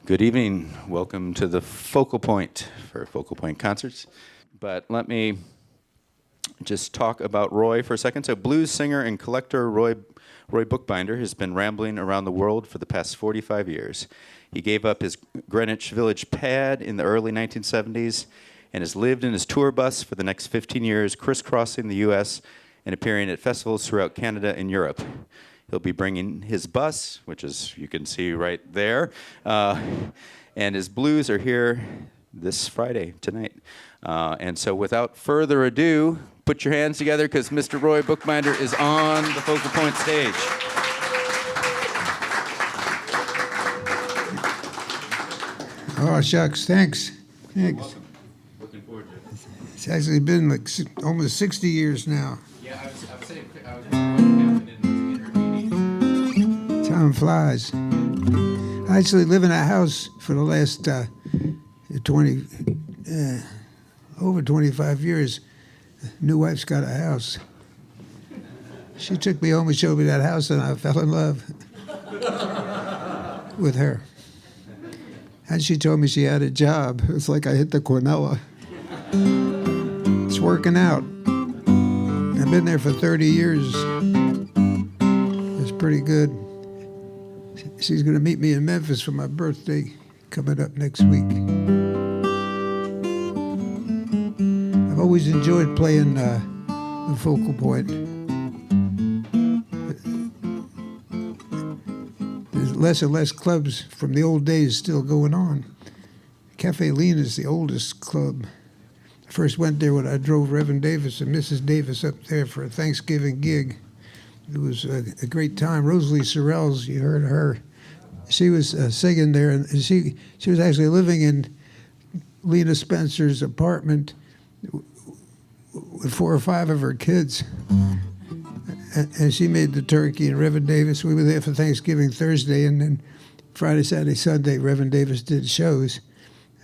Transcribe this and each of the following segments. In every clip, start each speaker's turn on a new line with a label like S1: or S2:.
S1: Good evening. Welcome to the Focal Point for Focal Point Concerts. But let me just talk about Roy for a second. So blues singer and collector Roy Bookbinder has been rambling around the world for the past 45 years. He gave up his Greenwich Village pad in the early 1970s and has lived in his tour bus for the next 15 years, crisscrossing the U.S. and appearing at festivals throughout Canada and Europe. He'll be bringing his bus, which is, you can see right there, and his blues are here this Friday, tonight. And so without further ado, put your hands together because Mr. Roy Bookbinder is on the Focal Point stage.
S2: Oh, shucks, thanks.
S1: Welcome. Looking forward to it.
S2: It's actually been like almost 60 years now.
S1: Yeah, I was saying, I was intervening.
S2: Time flies. I actually live in a house for the last over 25 years. New wife's got a house. She took me home and showed me that house, and I fell in love with her. And she told me she had a job. It's like I hit the Cornella. It's working out. I've been there for 30 years. It's pretty good. She's going to meet me in Memphis for my birthday coming up next week. I've always enjoyed playing the Focal Point. There's less and less clubs from the old days still going on. Cafe Lean is the oldest club. I first went there when I drove Reverend Davis and Mrs. Davis up there for a Thanksgiving gig. It was a great time. Rosalie Sorrells, you heard her. She was singing there, and she was actually living in Lena Spencer's apartment with 4 or 5 of her kids. And she made the turkey, and Reverend Davis, we were there for Thanksgiving Thursday, and then Friday, Saturday, Sunday, Reverend Davis did shows.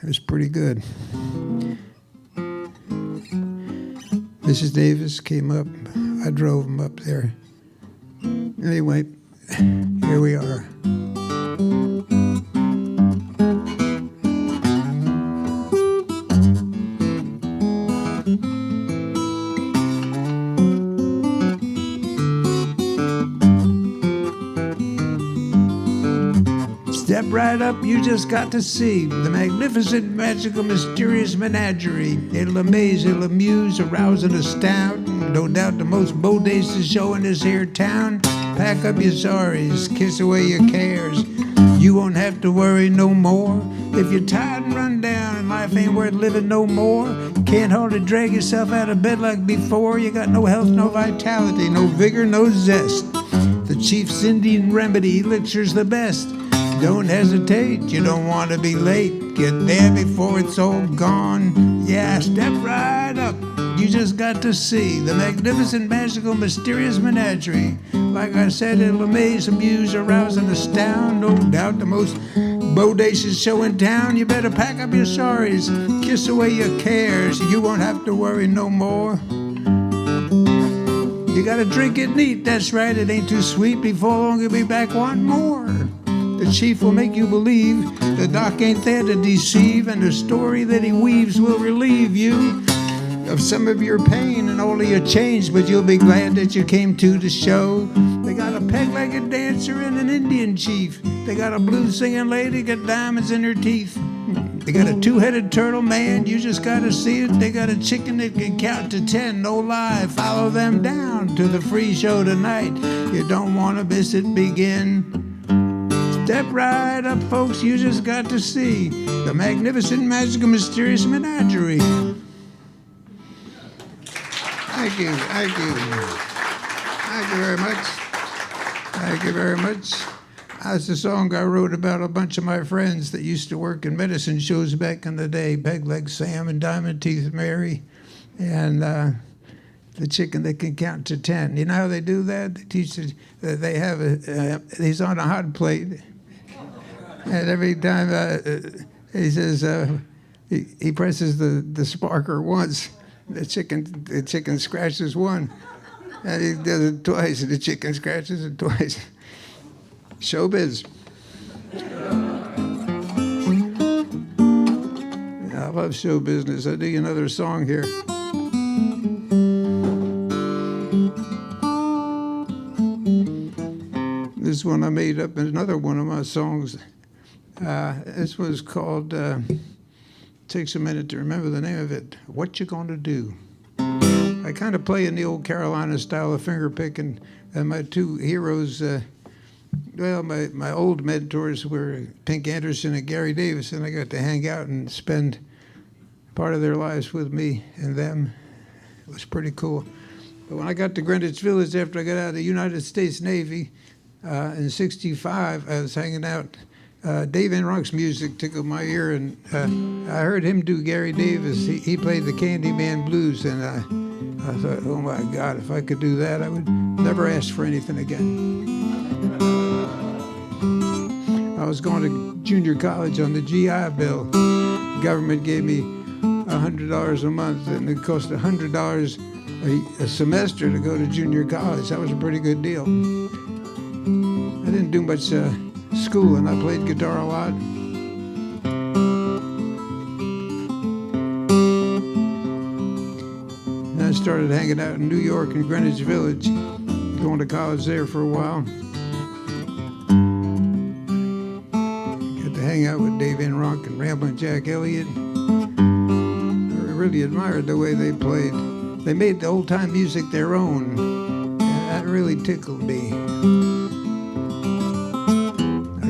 S2: It was pretty good. Mrs. Davis came up. I drove them up there. Anyway, here we are. Step right up, you just got to see the magnificent, magical, mysterious menagerie. It'll amaze, it'll amuse, arouse, and astound. No doubt the most bodacious show in this here town. Pack up your sorries, kiss away your cares. You won't have to worry no more. If you're tired and run down and life ain't worth living no more, can't hardly drag yourself out of bed like before. You got no health, no vitality, no vigor, no zest. The chief's Indian remedy elixir's the best. Don't hesitate, you don't want to be late. Get there before it's all gone. Yeah, step right up. You just got to see the magnificent, magical, mysterious menagerie. Like I said, it'll amaze, amuse, arouse, and astound. No doubt the most bodacious show in town. You better pack up your sorries, kiss away your cares. You won't have to worry no more. You gotta drink it neat, that's right, it ain't too sweet. Before long you'll be back wanting more. The chief will make you believe the doc ain't there to deceive, and the story that he weaves will relieve you of some of your pain and all of your change, but you'll be glad that you came to the show. They got a peg-legged dancer and an Indian chief. They got a blues-singing lady, got diamonds in her teeth. They got a 2-headed turtle, man, you just gotta see it. They got a chicken that can count to 10, no lie. Follow them down to the free show tonight. You don't wanna miss it begin. Step right up, folks, you just got to see the magnificent, magical, mysterious menagerie. Thank you, thank you. Thank you very much. Thank you very much. That's a song I wrote about a bunch of my friends that used to work in medicine shows back in the day, Peg Leg Sam and Diamond Teeth Mary, and the chicken that can count to 10. You know how they do that? They teach it, they have he's on a hot plate. And every time he says, he presses the sparker once, the chicken scratches one. And he does it twice, and the chicken scratches it twice. Showbiz. I love show business. I'll do you another song here. This one I made up in another one of my songs. This was called, takes a minute to remember the name of it, What You Gonna Do? I kind of play in the old Carolina style of finger picking, and my two heroes, well, my old mentors were Pink Anderson and Gary Davis, and I got to hang out and spend part of their lives with me and them. It was pretty cool. But when I got to Greenwich Village after I got out of the United States Navy in '65, I was hanging out. Dave Van Ronk's music tickled my ear, and I heard him do Gary Davis. He played the Candyman Blues, and I thought, oh my God, if I could do that, I would never ask for anything again. I was going to junior college on the GI Bill. The government gave me $100 a month, and it cost $100 a semester to go to junior college. That was a pretty good deal. I didn't do much school, and I played guitar a lot. And I started hanging out in New York and Greenwich Village, going to college there for a while. Got to hang out with Dave Van Ronk and Ramblin' Jack Elliott. I really admired the way they played. They made the old-time music their own, and that really tickled me.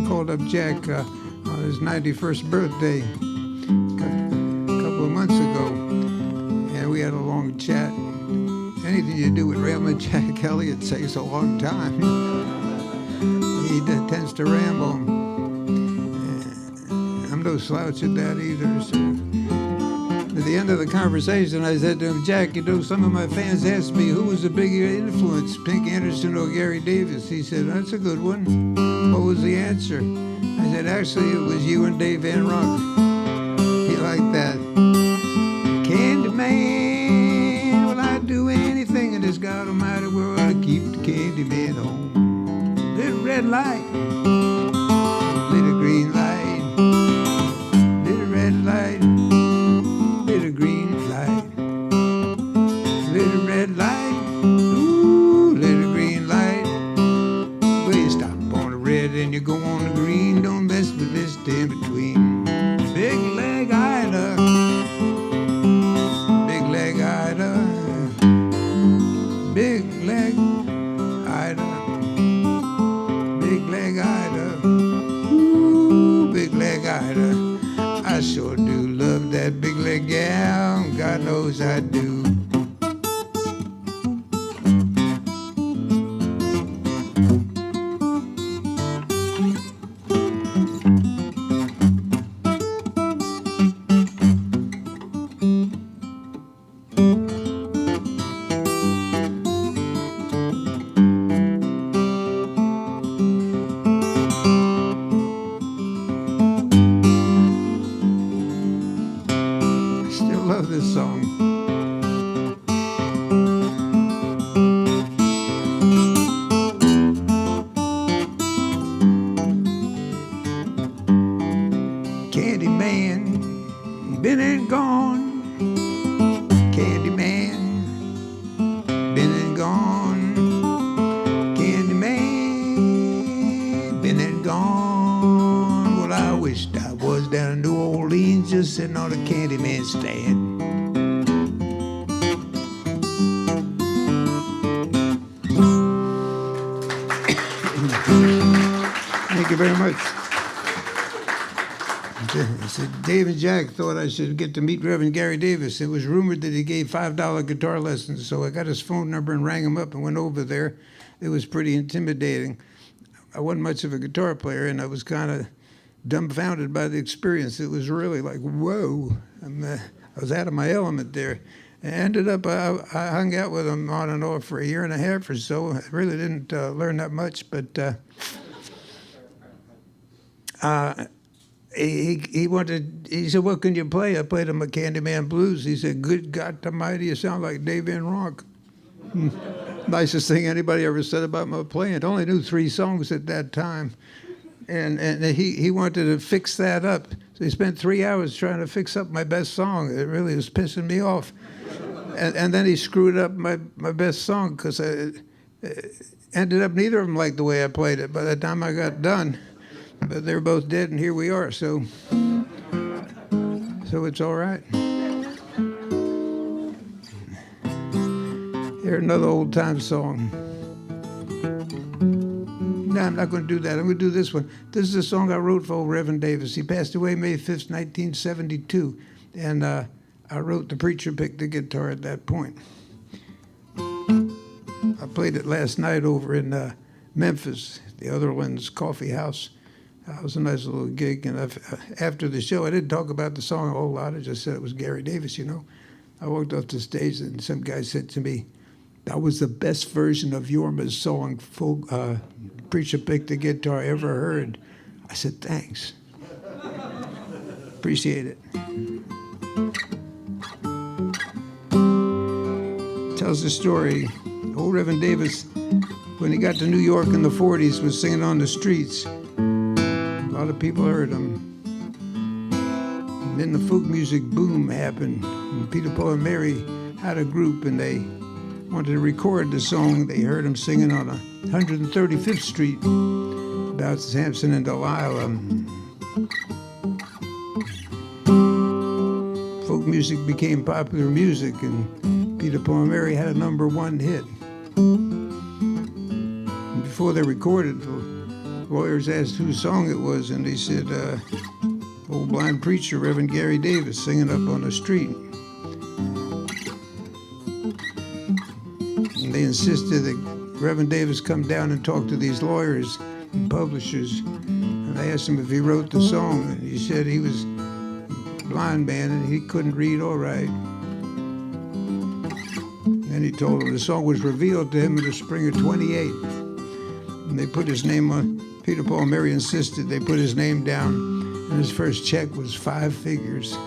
S2: Called up Jack on his 91st birthday a couple of months ago, and we had a long chat. Anything you do with Ramblin' Jack Elliott takes a long time. He tends to ramble. I'm no slouch at that either. So. At the end of the conversation, I said to him, Jack, you know, some of my fans asked me who was the bigger influence, Pink Anderson or Gary Davis. He said, that's a good one. What was the answer? I said, actually, it was you and Dave Van Ronk. He liked that. Candyman, will I do anything in this God Almighty world to keep the Candyman home? Little red light, little green light, little red light, little green light, little red light, ooh, little green light. Well, you stop on the red and you go on the green. Don't mess with this in between. Big leg Ida, big leg Ida, big leg Ida, big leg Ida, ooh, big leg Ida. I sure do love that big leg gal, God knows I do. This song. Candyman, been and gone. Candyman, been and gone. Candyman, been and gone. Well, I wished I was down in New Orleans just sitting on a Candyman stand. Thank you very much. Dave and Jack thought I should get to meet Reverend Gary Davis. It was rumored that he gave $5 guitar lessons, so I got his phone number and rang him up and went over there. It was pretty intimidating. I wasn't much of a guitar player, and I was kind of dumbfounded by the experience. It was really like, whoa. I was out of my element there. I ended up, I hung out with him on and off for a year and a half or so. I really didn't learn that much, but he said, what can you play? I played him a Candyman Blues. He said, good God Almighty, you sound like Dave Van Ronk. Nicest thing anybody ever said about my playing. I only knew 3 songs at that time. And he wanted to fix that up. So he spent 3 hours trying to fix up my best song. It really was pissing me off. And then he screwed up my best song because it ended up neither of them liked the way I played it by the time I got done. But they're both dead, and here we are. So it's all right. Here, another old-time song. No, I'm not going to do that. I'm going to do this one. This is a song I wrote for old Reverend Davis. He passed away May 5th, 1972. And I wrote The Preacher Picked the Guitar at that point. I played it last night over in Memphis, the Otherlands Coffee House. It was a nice little gig. And after the show, I didn't talk about the song a whole lot. I just said it was Gary Davis, you know. I walked off the stage, and some guy said to me, "That was the best version of Jorma's song, Preacher Picked the Guitar, I ever heard." I said, "Thanks." Appreciate it. Tells the story. Old Reverend Davis, when he got to New York in the 40s, was singing on the streets. A lot of people heard him. And then the folk music boom happened. And Peter, Paul, and Mary had a group, and they wanted to record the song. They heard him singing on 135th Street about Samson and Delilah. Folk music became popular music, and Peter, Paul, and Mary had a #1 hit. And before they recorded, the lawyers asked whose song it was, and they said, old blind preacher, Reverend Gary Davis, singing up on the street. And they insisted that Reverend Davis come down and talk to these lawyers and publishers. And they asked him if he wrote the song, and he said he was a blind man and he couldn't read or write. And he told them the song was revealed to him in the spring of '28. And they put his name on, Peter, Paul, and Mary insisted they put his name down, and his first check was 5 figures.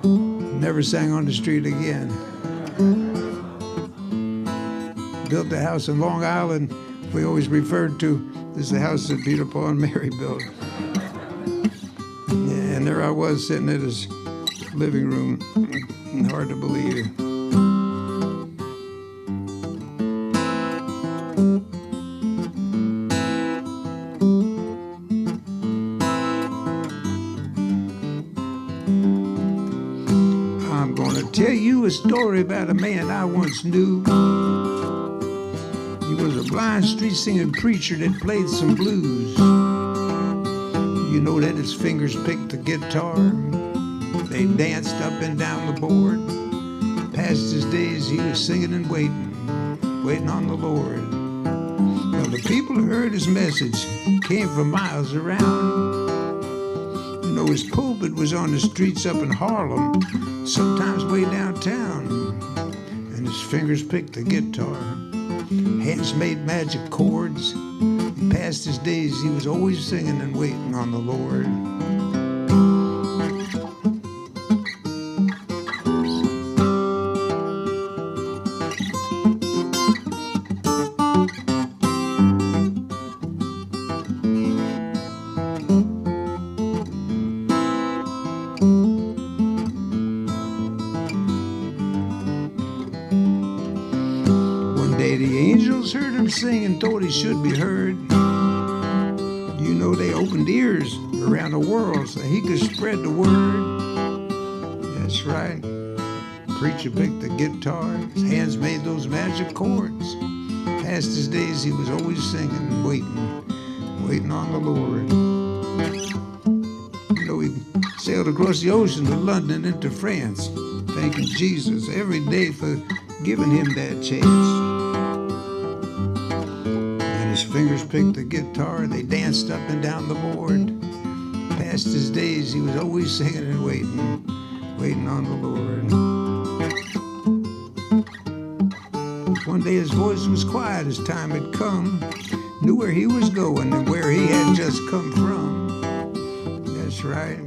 S2: Never sang on the street again. Built a house in Long Island we always referred to as the house that Peter, Paul, and Mary built. Yeah, and there I was sitting in his living room. Hard to believe. I'm gonna tell you a story about a man I once knew. He was a blind street singing preacher that played some blues. You know that his fingers picked the guitar. They danced up and down the board. Past his days he was singing and waiting on the Lord. Well, the people who heard his message came from miles around. You know, his pulpit was on the streets up in Harlem, sometimes way downtown. And his fingers picked the guitar. Hands made magic chords. Past his days, he was always singing and waiting on the Lord. Sing and thought he should be heard. You know, they opened ears around the world so he could spread the word. That's right. Preacher picked the guitar. His hands made those magic chords. Past his days, he was always singing and waiting on the Lord. You know, he sailed across the ocean to London into France, thanking Jesus every day for giving him that chance. His fingers picked the guitar, they danced up and down the board. Past his days, he was always singing and waiting on the Lord. One day his voice was quiet as time had come, knew where he was going and where he had just come from. That's right,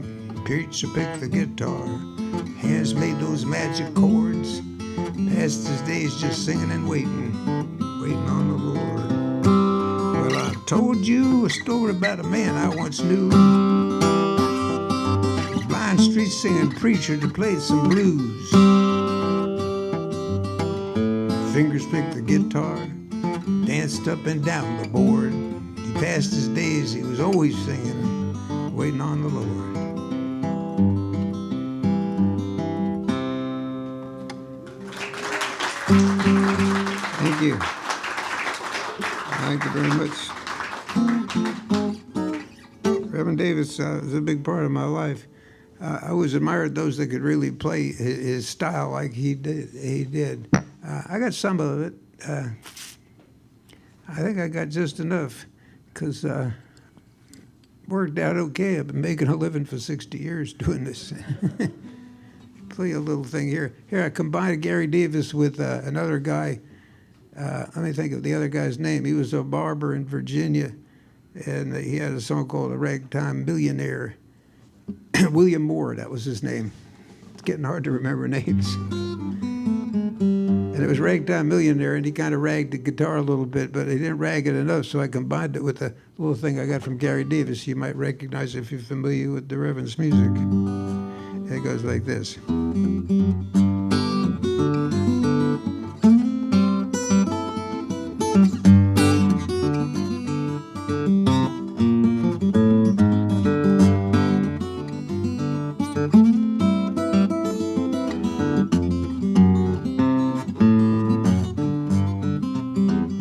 S2: preacher picked the guitar, hands made those magic chords. Past his days just singing and waiting on the Lord. Told you a story about a man I once knew. down street singing preacher to play some blues. Fingers picked the guitar, danced up and down the board. He passed his days, he was always singing, waiting on the Lord. Thank you. Thank you very much. Reverend Davis was a big part of my life. I always admired those that could really play his style like he did. I got some of it. I think I got just enough because worked out okay. I've been making a living for 60 years doing this. Play a little thing here. Here, I combined Gary Davis with another guy. Let me think of the other guy's name. He was a barber in Virginia, and he had a song called "A Ragtime Billionaire." William Moore, that was his name. It's getting hard to remember names. And it was Ragtime Billionaire, and he kind of ragged the guitar a little bit, but he didn't rag it enough, so I combined it with a little thing I got from Gary Davis. You might recognize if you're familiar with the Reverend's music. And it goes like this.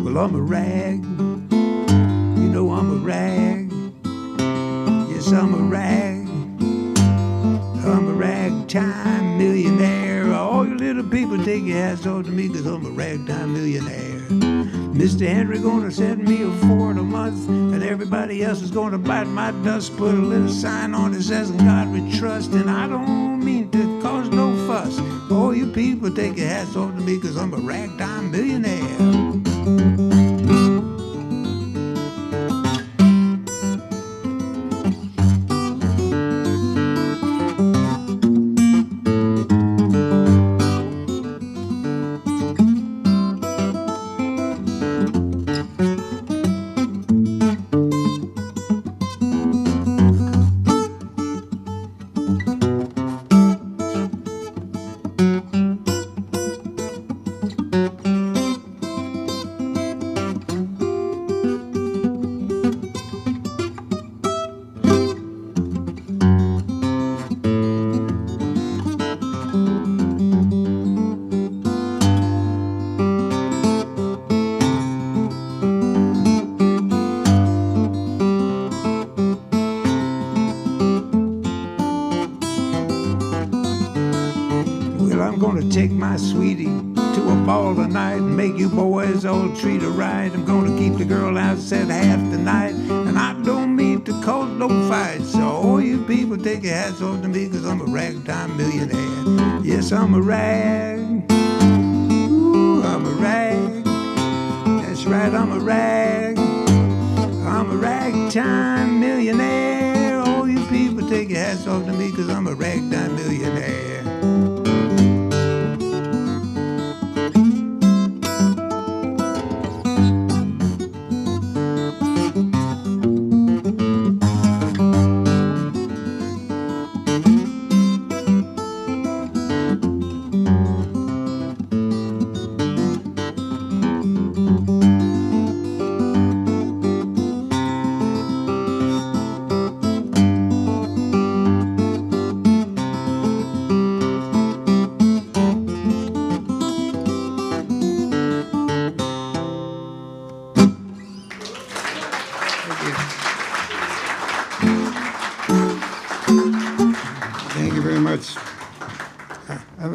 S2: Well, I'm a rag, you know I'm a rag, yes I'm a rag, I'm a ragtime millionaire. All you little people take your hats off to me cause I'm a ragtime millionaire. Mr. Henry gonna send me a $4 a month, and everybody else is gonna bite my dust. Put a little sign on it says, "In God we trust," and I don't mean to cause no fuss. All you people take your hats off to me cause I'm a ragtime millionaire. Take my sweetie to a ball tonight and make you boys all treat her right. I'm gonna keep the girl outside half the night, and I don't mean to cause no fights. So all you people take your hats off to me cause I'm a ragtime millionaire. Yes, I'm a rag. Ooh, I'm a rag. That's right, I'm a rag. I'm a ragtime millionaire. All you people take your hats off to me cause I'm a ragtime millionaire.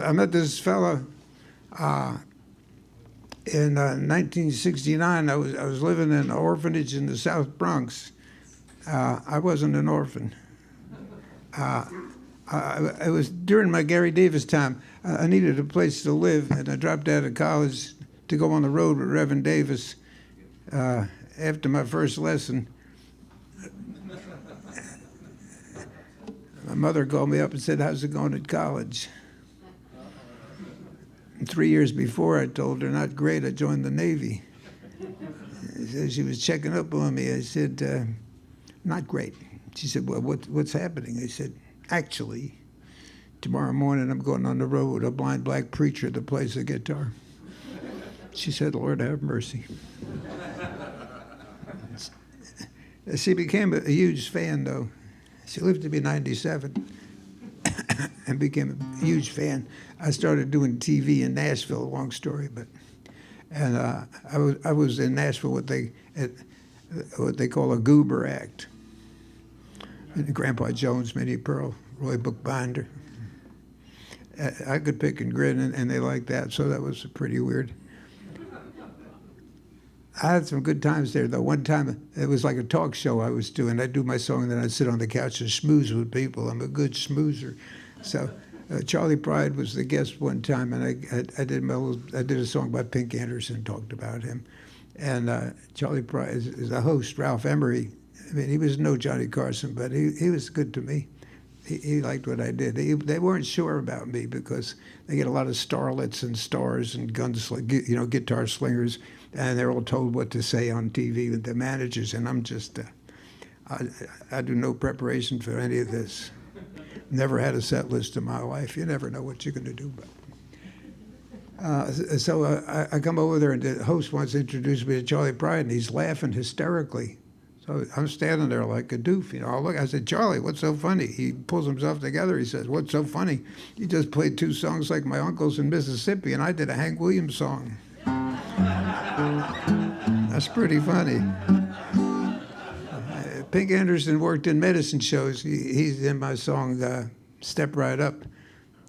S2: I met this fella in 1969. I was living in an orphanage in the South Bronx. I wasn't an orphan. It was during my Gary Davis time. I needed a place to live, and I dropped out of college to go on the road with Reverend Davis. After my first lesson, my mother called me up and said, "How's it going at college?" And 3 years before, I told her, "Not great, I joined the Navy." She was checking up on me. I said, "Not great." She said, "Well, what's happening?" I said, "Actually, tomorrow morning I'm going on the road with a blind black preacher that plays the guitar. She said, Lord have mercy. She became a huge fan, though. She lived to be 97 and became a huge fan. I started doing TV in Nashville, long story, and I was in Nashville what they call a goober act. And Grandpa Jones, Minnie Pearl, Roy Bookbinder. I could pick and grin, and they liked that, so that was pretty weird. I had some good times there, though. One time, it was like a talk show I was doing. I'd do my song, and then I'd sit on the couch and schmooze with people. I'm a good schmoozer. So Charlie Pride was the guest one time, and I did a song by Pink Anderson, talked about him. And Charlie Pride is the host, Ralph Emery. I mean, he was no Johnny Carson, but he was good to me. He liked what I did. They weren't sure about me because they get a lot of starlets and stars and guitar slingers, and they're all told what to say on TV with the managers, and I'm just, I do no preparation for any of this. Never had a set list in my life. You never know what you're going to do. So I come over there, and the host wants to introduce me to Charlie Pride, and he's laughing hysterically. So I'm standing there like a doof, I said, Charlie, what's so funny? He pulls himself together. He says, what's so funny? You just played 2 songs like my uncles in Mississippi, and I did a Hank Williams song. That's pretty funny. Pink Anderson worked in medicine shows. He's in my song, Step Right Up.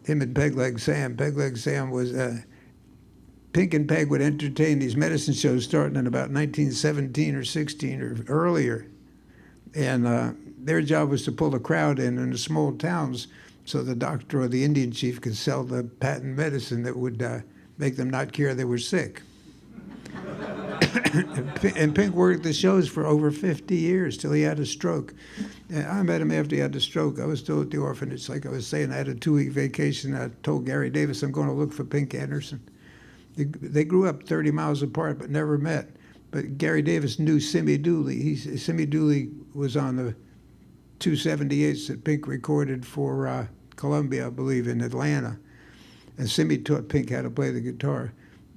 S2: Him and Peg Leg Sam. Peg Leg Sam was... Pink and Peg would entertain these medicine shows starting in about 1917 or 16 or earlier. And their job was to pull the crowd in the small towns so the doctor or the Indian chief could sell the patent medicine that would make them not care they were sick. And Pink worked the shows for over 50 years till he had a stroke. And I met him after he had the stroke. I was still at the orphanage. Like I was saying, I had a 2-week vacation. I told Gary Davis, I'm going to look for Pink Anderson. They grew up 30 miles apart but never met. But Gary Davis knew Simmy Dooley. Simmy Dooley was on the 278s that Pink recorded for Columbia, I believe, in Atlanta. And Simmy taught Pink how to play the guitar.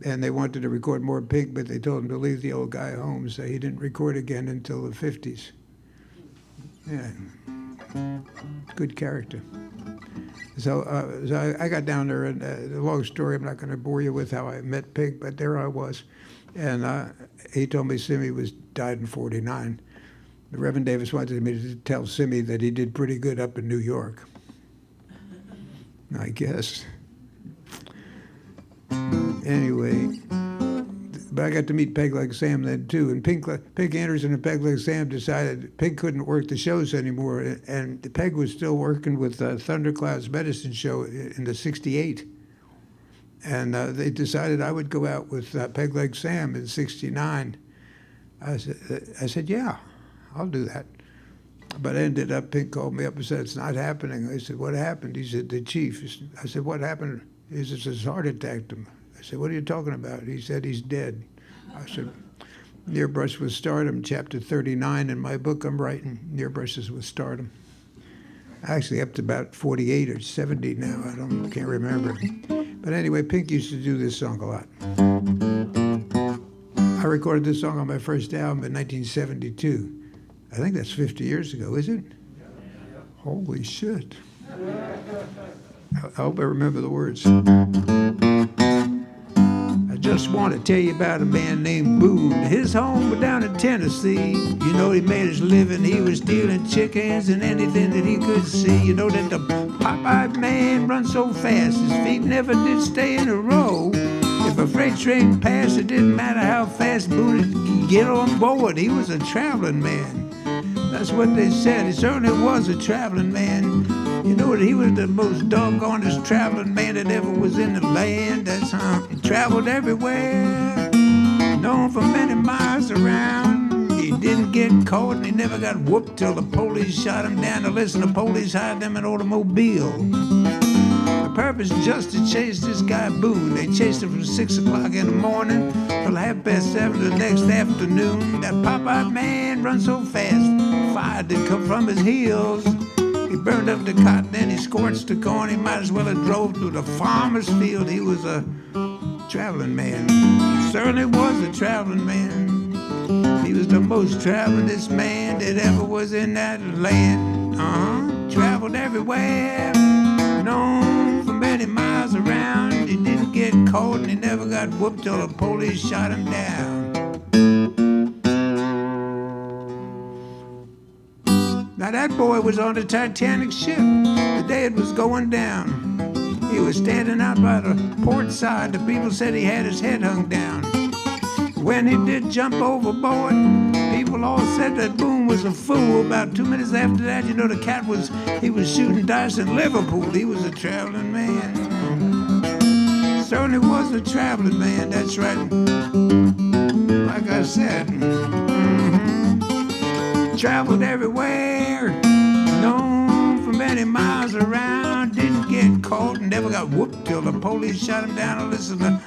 S2: And they wanted to record more Pink, but they told him to leave the old guy home, so he didn't record again until the 50s. Yeah, good character. So I got down there, and a long story, I'm not going to bore you with how I met Pink, but there I was. And he told me Simmy died in 49. The Reverend Davis wanted me to tell Simmy that he did pretty good up in New York, I guess. Anyway, but I got to meet Peg Leg Sam then too, and Pink Anderson and Peg Leg Sam decided Pink couldn't work the shows anymore, and Peg was still working with Thundercloud's medicine show in the '68, and they decided I would go out with Peg Leg Sam in '69. I said, yeah, I'll do that. But ended up, Pink called me up and said, it's not happening. I said, what happened? He said, the chief. I said, what happened? He said, his heart attacked him. I said, what are you talking about? He said, he's dead. I said, Near Brush with Stardom, chapter 39 in my book I'm writing, Near Brushes with Stardom. Actually up to about 48 or 70 now, can't remember. But anyway, Pink used to do this song a lot. I recorded this song on my first album in 1972. I think that's 50 years ago, is it? Holy shit. I hope I remember the words. I just want to tell you about a man named Boone. His home was down in Tennessee. You know, he made his living. He was stealing chickens and anything that he could see. You know that the pop-eyed man runs so fast, his feet never did stay in a row. If a freight train passed, it didn't matter how fast Boone could get on board. He was a traveling man. That's what they said. He certainly was a traveling man. You know what? He was the most doggonest traveling man that ever was in the land. That's how he traveled everywhere, known for many miles around. He didn't get caught and he never got whooped till the police shot him down. To listen, the police hired them an automobile. The purpose just to chase this guy Boone. They chased him from 6 o'clock in the morning till 7:30 the next afternoon. That pop-eyed man run so fast, fire did come from his heels. He burned up the cotton and he scorched the corn. He might as well have drove through the farmer's field. He was a traveling man. Certainly was a traveling man. He was the most travelingest man that ever was in that land. Traveled everywhere, known for many miles around. He didn't get caught and he never got whooped till the police shot him down. Now that boy was on the Titanic ship the day it was going down. He was standing out by the port side. The people said he had his head hung down. When he did jump overboard, people all said that Boone was a fool. About 2 minutes after that, you know, he was shooting dice in Liverpool. He was a traveling man. Certainly was a traveling man, that's right. Like I said, traveled everywhere, known for many miles around, didn't get caught and never got whooped till the police shot him down. Now listen, the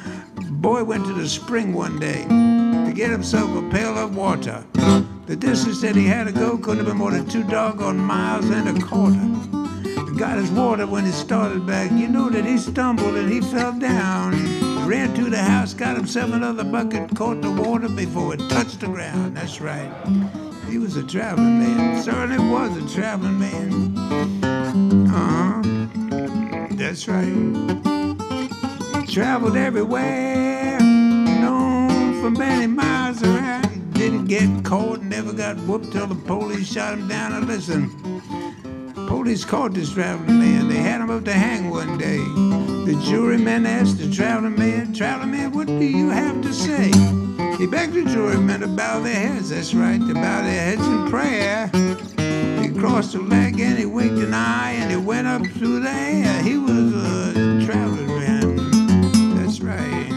S2: boy went to the spring one day to get himself a pail of water. The distance that he had to go couldn't have been more than 2 doggone miles and a quarter. He got his water when he started back. You know that he stumbled and he fell down. Ran to the house, got himself another bucket, caught the water before it touched the ground. That's right. He was a traveling man. Certainly was a traveling man. That's right. Traveled everywhere, known for many miles around. Didn't get caught, never got whooped till the police shot him down. Now listen, police caught this traveling man. They had him up to hang one day. The juryman asked the traveling man, what do you have to say? He begged the jurymen to bow their heads, that's right, to bow their heads in prayer. He crossed a leg and he winked an eye and he went up through the air. He was a traveling man, that's right.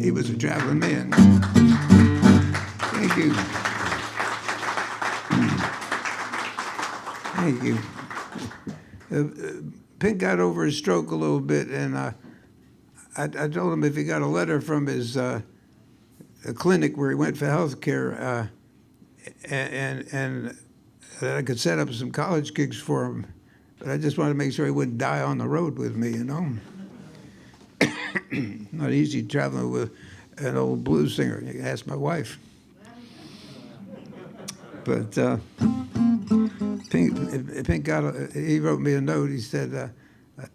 S2: He was a traveling man. Thank you. Thank you. Pink got over his stroke a little bit, and I told him if he got a letter from his a clinic where he went for health care, and that I could set up some college gigs for him. But I just wanted to make sure he wouldn't die on the road with me, you know. Not easy traveling with an old blues singer. You can ask my wife. But Pink he wrote me a note. He said,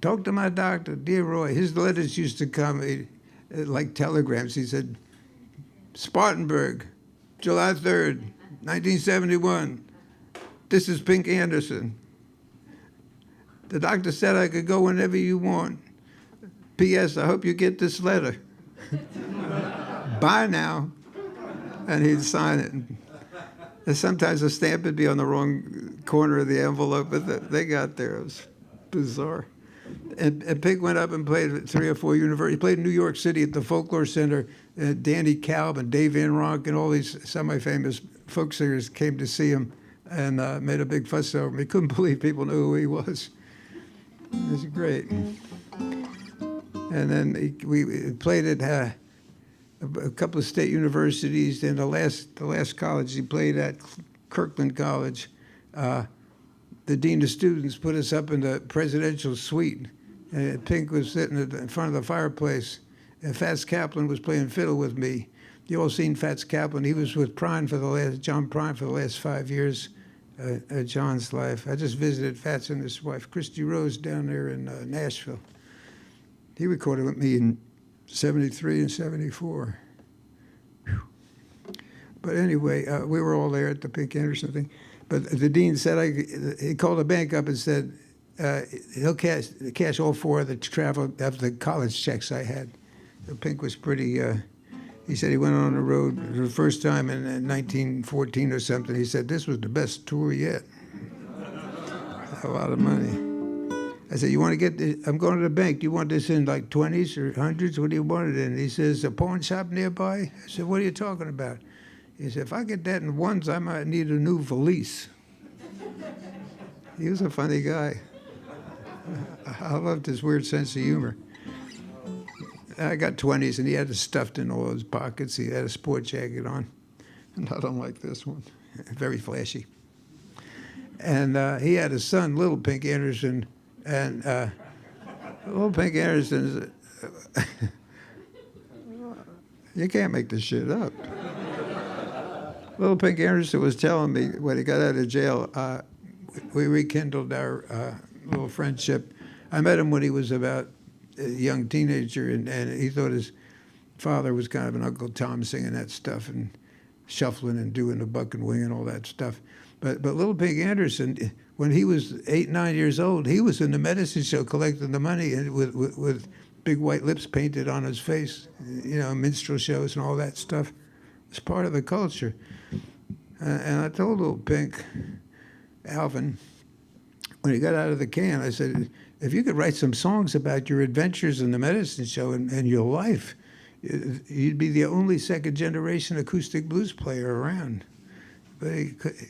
S2: talk to my doctor, dear Roy. His letters used to come like telegrams. He said, Spartanburg, July 3rd, 1971. This is Pink Anderson. The doctor said I could go whenever you want. P.S. I hope you get this letter. Bye now. And he'd sign it. And sometimes the stamp would be on the wrong corner of the envelope, but they got there. It was bizarre. And Pink went up and played at 3 or 4 universities. He played in New York City at the Folklore Center. Danny Kalb and Dave Van Ronk and all these semi-famous folk singers came to see him and made a big fuss over him. He couldn't believe people knew who he was. It was great. And then we played at a couple of state universities. And the last college he played at, Kirkland College, the dean of students put us up in the presidential suite. And Pink was sitting in front of the fireplace, and Fats Kaplan was playing fiddle with me. You all seen Fats Kaplan? He was with John Prine for the last 5 years of John's life. I just visited Fats and his wife, Christy Rose, down there in Nashville. He recorded with me in 73 and 74. Whew. But anyway, we were all there at the Pink Anderson thing. But the dean said, he called the bank up and said, he'll cash all 4 of the college checks I had. So Pink was pretty, he said he went on the road for the first time in 1914 or something. He said, this was the best tour yet. A lot of money. I said, you want to get this? I'm going to the bank. Do you want this in like 20s or 100s? What do you want it in? He says, a pawn shop nearby? I said, what are you talking about? He said, if I get that in 1s, I might need a new valise. He was a funny guy. I loved his weird sense of humor. I got 20s, and he had it stuffed in all his pockets. He had a sport jacket on. not unlike this one, very flashy. And he had a son, Little Pink Anderson, and Little Pink Anderson, you can't make this shit up. Little Pink Anderson was telling me when he got out of jail, we rekindled our little friendship. I met him when he was about a young teenager, and he thought his father was kind of an Uncle Tom singing that stuff and shuffling and doing the buck and wing and all that stuff. But Little Pink Anderson, when he was 8, 9 years old, he was in the medicine show collecting the money and with big white lips painted on his face, minstrel shows and all that stuff. It's part of the culture. And I told Little Pink, Alvin, when he got out of the can, I said, if you could write some songs about your adventures in the medicine show and your life, you'd be the only second-generation acoustic blues player around. But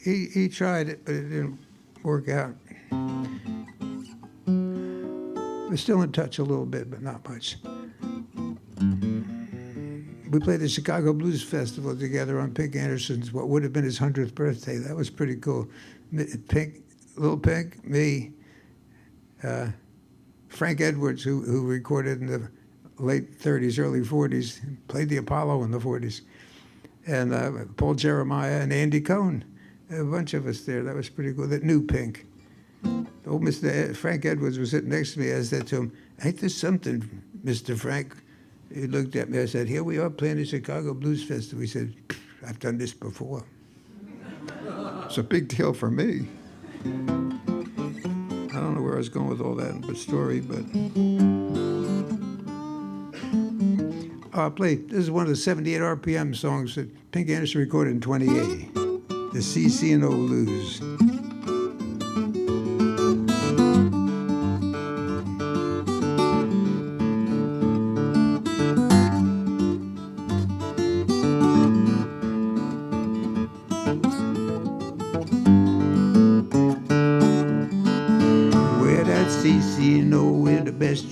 S2: he tried it, but it didn't work out. We're still in touch a little bit, but not much. We played the Chicago Blues Festival together on Pink Anderson's, what would have been his 100th birthday. That was pretty cool. Little Pink, me, Frank Edwards, who recorded in the late 30s, early 40s, played the Apollo in the 40s, and Paul Jeremiah and Andy Cohn, a bunch of us there. That was pretty cool. That new Pink. Old Mr. Frank Edwards was sitting next to me. I said to him, ain't this something, Mr. Frank? He looked at me. I said, here we are playing the Chicago Blues Festival. He said, I've done this before. It's a big deal for me. I don't know where I was going with all that story, but I'll play. This is one of the 78 RPM songs that Pink Anderson recorded in 28. The CC&O Blues.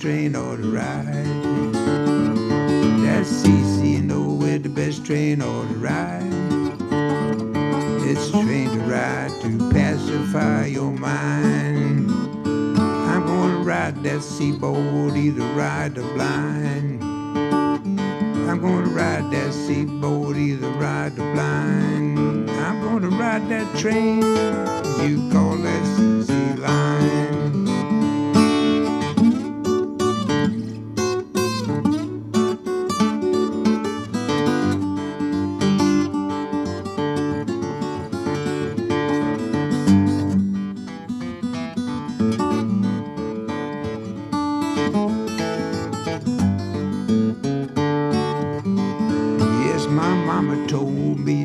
S2: Train or the ride. That's CC&O with the best train or the ride. It's a train to ride to pacify your mind. I'm gonna ride that seaboard, either ride or blind. I'm gonna ride that seaboard, either ride or blind. I'm gonna ride that train you call that CC line.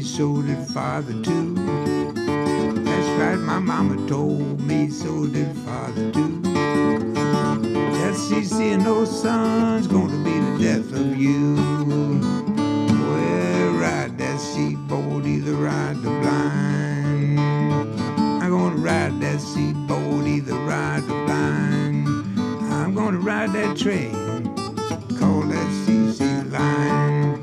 S2: So did Father too. That's right, my mama told me, so did Father too. That CC&O son's gonna be the death of you. Well, ride that seaboard, either ride or blind. I'm gonna ride that seaboard, either ride or blind. I'm gonna ride that train, call that CC line.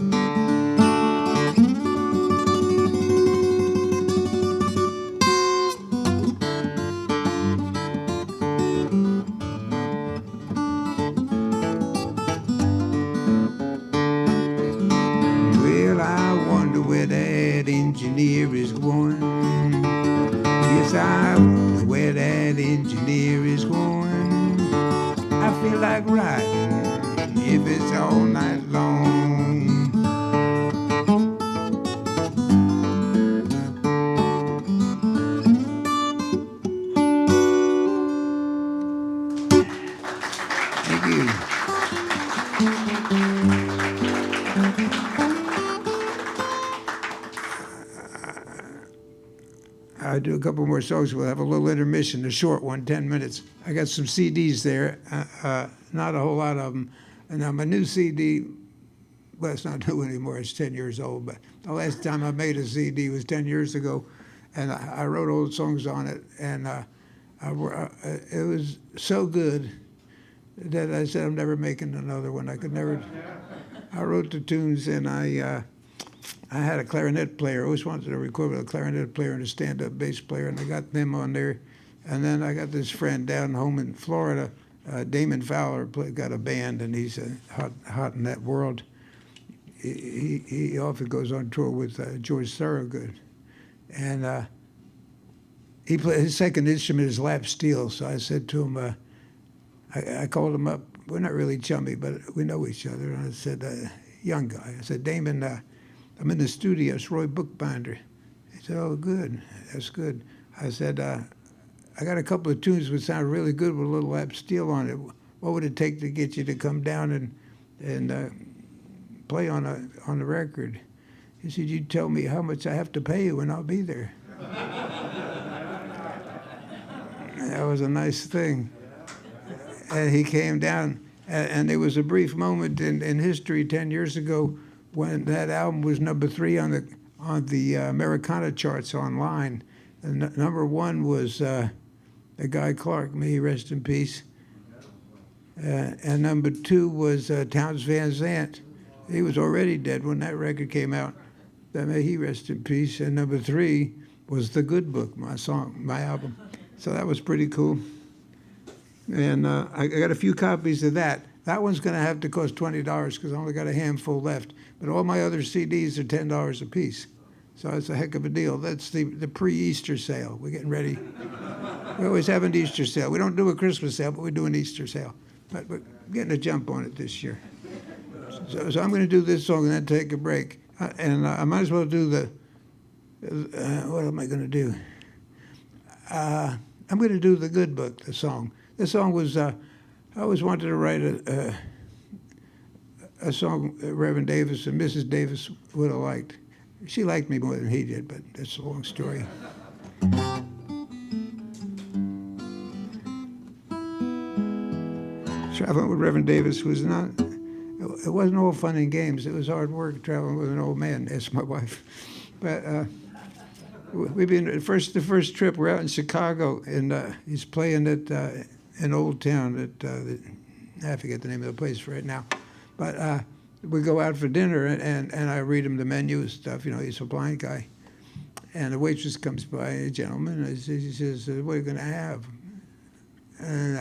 S2: Engineer is going. Yes, I wonder where that engineer is going. I feel like riding if it's all night long. Thank you. I do a couple more songs. We'll have a little intermission, a short one, 10 minutes. I got some CDs there, not a whole lot of them. And now my new CD, well, it's not new anymore. It's 10 years old. But the last time I made a CD was 10 years ago, and I wrote old songs on it. And it was so good that I said I'm never making another one. I could never. I wrote the tunes, and I I had a clarinet player. I always wanted to record with a clarinet player and a stand-up bass player, and I got them on there. And then I got this friend down home in Florida, Damon Fowler, got a band, and he's hot in that world. He often goes on tour with George Thorogood. And his second instrument is lap steel, so I said to him, I called him up. We're not really chummy, but we know each other. And I said, young guy, I said, Damon, I'm in the studio. It's Roy Bookbinder. He said, oh, good. That's good. I said, I got a couple of tunes that would sound really good with a little lap steel on it. What would it take to get you to come down and play on the record? He said, you tell me how much I have to pay you and I'll be there. That was a nice thing. And he came down, and there was a brief moment in history 10 years ago when that album was number 3 on the Americana charts online. And number 1 was Guy Clark, may he rest in peace. And number 2 was Townes Van Zandt. He was already dead when that record came out. May he rest in peace. And number 3 was The Good Book, my album. So that was pretty cool. And I got a few copies of that. That one's going to have to cost $20 because I only got a handful left. But all my other CDs are $10 a piece. So it's a heck of a deal. That's the pre-Easter sale. We're getting ready. We always have an Easter sale. We don't do a Christmas sale, but we do an Easter sale. But we're getting a jump on it this year. So I'm going to do this song and then take a break. And I might as well do what am I going to do? I'm going to do The Good Book, the song. This song was, I always wanted to write a song Reverend Davis and Mrs. Davis would have liked. She liked me more than he did, but that's a long story. Traveling with Reverend Davis was not, it wasn't all fun and games. It was hard work traveling with an old man, asked my wife. But we've been, the first trip, we're out in Chicago, and he's playing at an old town I forget the name of the place right now. But we go out for dinner, and I read him the menu and stuff. You know, he's a blind guy. And the waitress comes by, a gentleman, and he says, what are you going to have? And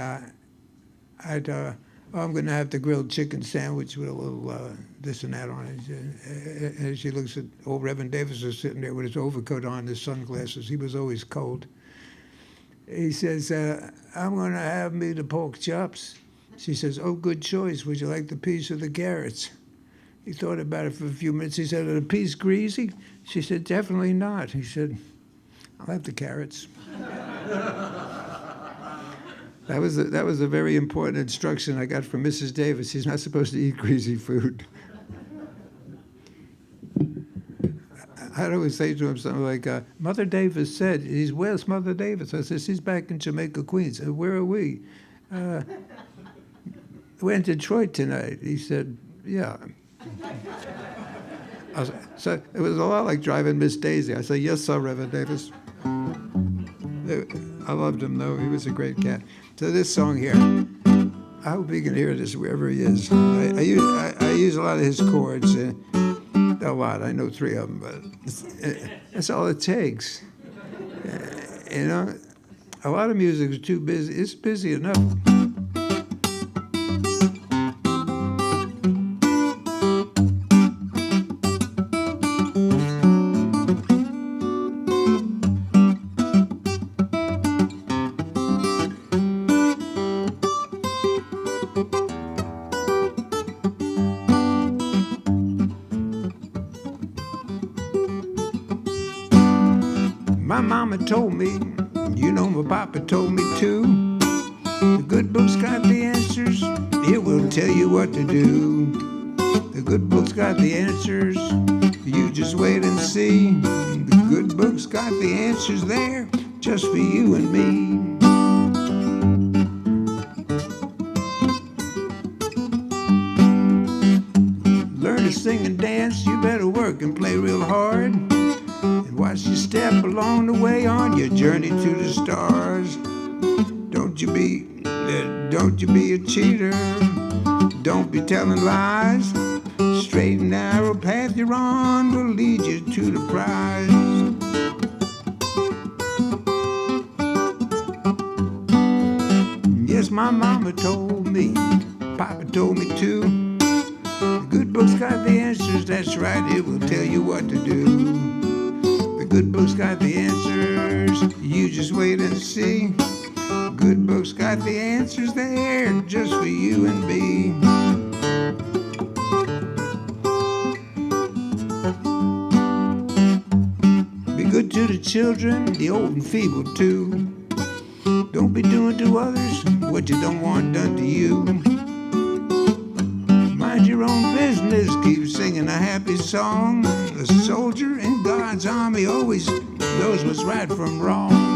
S2: I'm going to have the grilled chicken sandwich with a little this and that on it. And she looks at old Reverend Davis is sitting there with his overcoat on, his sunglasses. He was always cold. He says, I'm going to have me the pork chops. She says, oh, good choice. Would you like the peas or the carrots? He thought about it for a few minutes. He said, are the peas greasy? She said, definitely not. He said, I'll have the carrots. That was a very important instruction I got from Mrs. Davis. He's not supposed to eat greasy food. I'd always say to him something like, Mother Davis said, where's Mother Davis? I said, she's back in Jamaica, Queens. I said, where are we? We're in Detroit tonight. He said, yeah. So it was a lot like driving Miss Daisy. I said, yes, sir, Reverend Davis. I loved him, though. He was a great cat. So this song here, I hope he can hear this wherever he is. I use a lot of his chords. A lot. I know 3 of them, but that's all it takes. You know, a lot of music is too busy. It's busy enough. My mama told me, you know my papa told me too. The good book's got the answers, it will tell you what to do. The good book's got the answers, you just wait and see. The good book's got the answers there, just for you and me. Learn to sing and dance, you better work and play real hard. Watch you step along the way on your journey to the stars. Don't you be a cheater. Don't be telling lies. Straight and narrow path you're on will lead you to the prize. Yes, my mama told me, Papa told me too. The good book's got the answers, that's right, it will tell you what to do. The good book's got the answers, you just wait and see. The good book's got the answers there just for you and me. Be good to the children, the old and feeble too. Don't be doing to others what you don't want done to you. Mind your own business, keep singing a happy song. A soldier in God's army always knows what's right from wrong.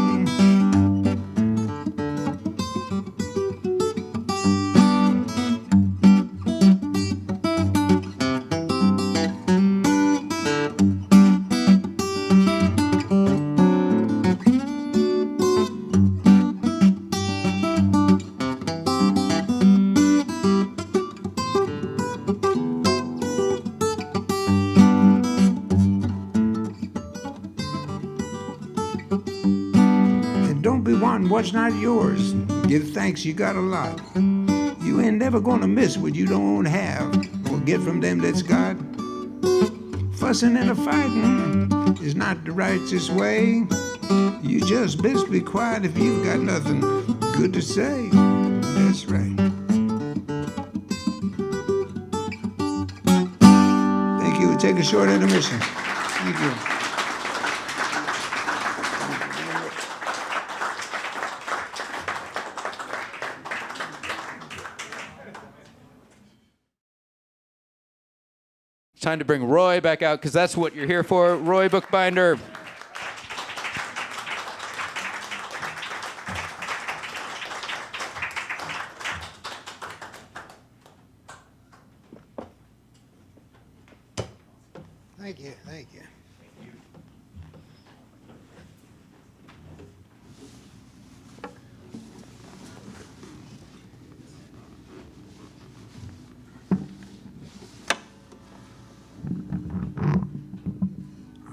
S2: What's not yours, give thanks, you got a lot. You ain't never gonna miss what you don't have or get from them that's got. Fussing and a fighting is not the righteous way. You just best be quiet if you've got nothing good to say. That's right. Thank you. We'll take a short intermission. Thank you.
S1: Time to bring Roy back out, because that's what you're here for. Roy Bookbinder.
S2: Thank you, thank you.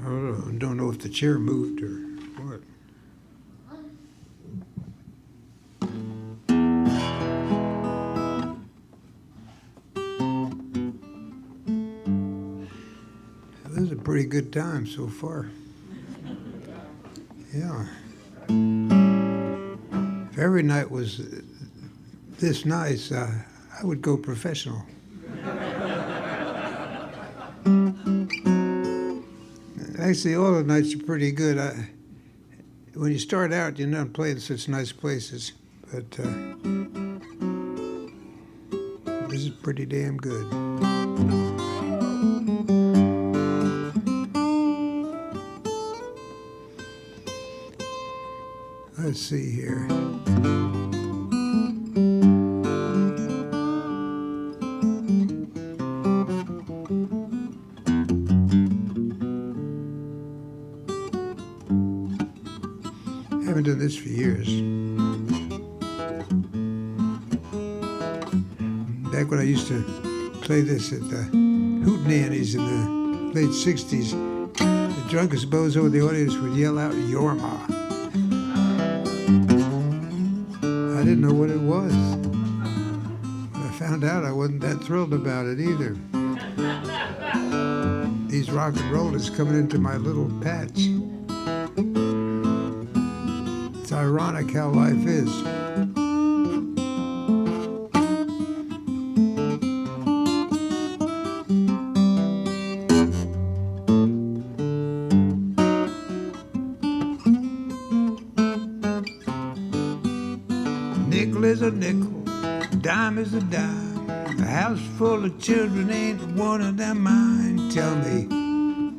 S2: I don't know if the chair moved or what. This is a pretty good time so far. Yeah. If every night was this nice, I would go professional. Actually, all the nights are pretty good. When you start out, you're not playing such nice places, but this is pretty damn good. Let's see here. I haven't done this for years. Back when I used to play this at the Hootenannies in the late 60s, the drunkest bozo in the audience would yell out, "Jorma." I didn't know what it was. When I found out, I wasn't that thrilled about it either. These rock and rollers coming into my little patch. It's ironic how life is. Nickel is a nickel, dime is a dime. A house full of children ain't one of them mine. Tell me,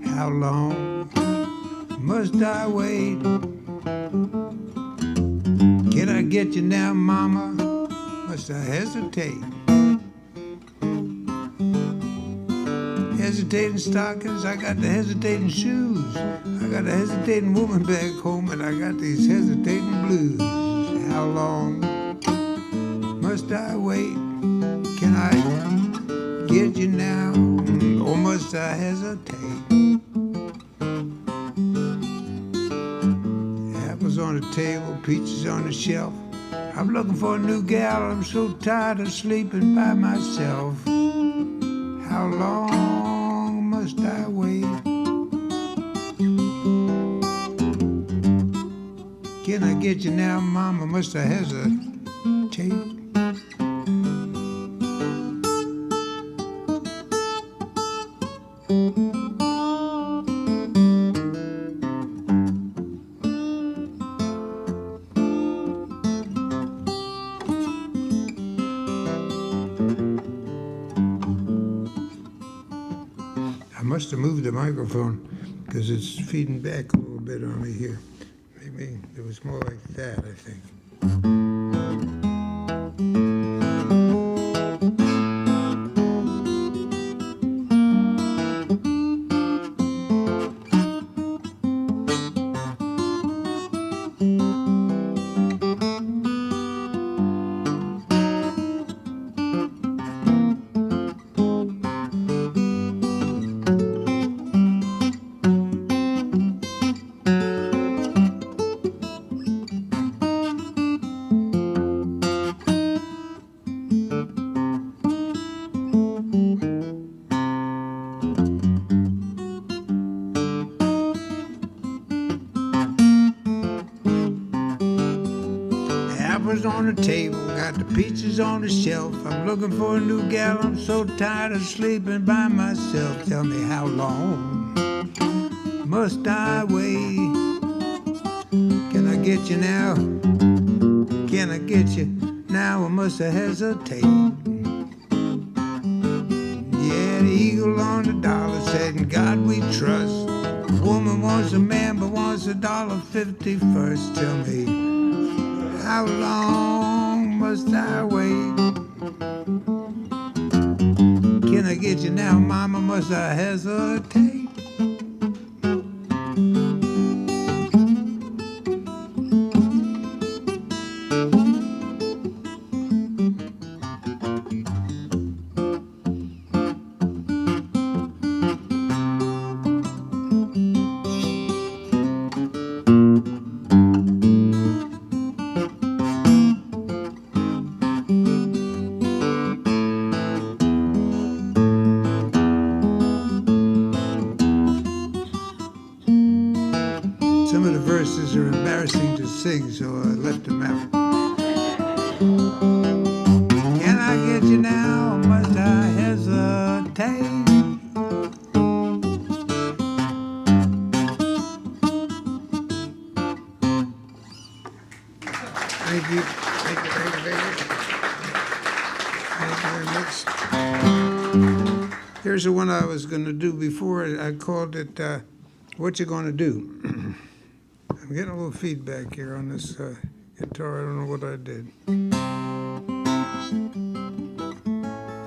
S2: how long must I wait? Can I get you now, mama? Must I hesitate? Hesitating stockings, I got the hesitating shoes. I got a hesitating woman back home, and I got these hesitating blues. How long must I wait? Can I get you now? must I hesitate. Apples on the table, peaches on the shelf. I'm looking for a new gal, I'm so tired of sleeping by myself. How long must I wait? Can I get you now, mama? Must I hesitate? I must have moved the microphone because it's feeding back a little bit on me here. Maybe it was more like that, I think. On the table, got the peaches on the shelf. I'm looking for a new gal, I'm so tired of sleeping by myself. Tell me how long must I wait? Can I get you now? Can I get you now, or must I hesitate? Yeah, the eagle on the dollar said, in God we trust. A woman wants a man but wants $1.50 first. Tell me, how long must I wait? Can I get you now, mama? Must I hesitate? Are embarrassing to sing, so I left them out. Can I get you now, or must I hesitate? Thank you. Thank you, thank you, thank you. Thank you very much. Here's the one I was going to do before. I called it, What You Gonna Do? I'm getting a little feedback here on this guitar. I don't know what I did.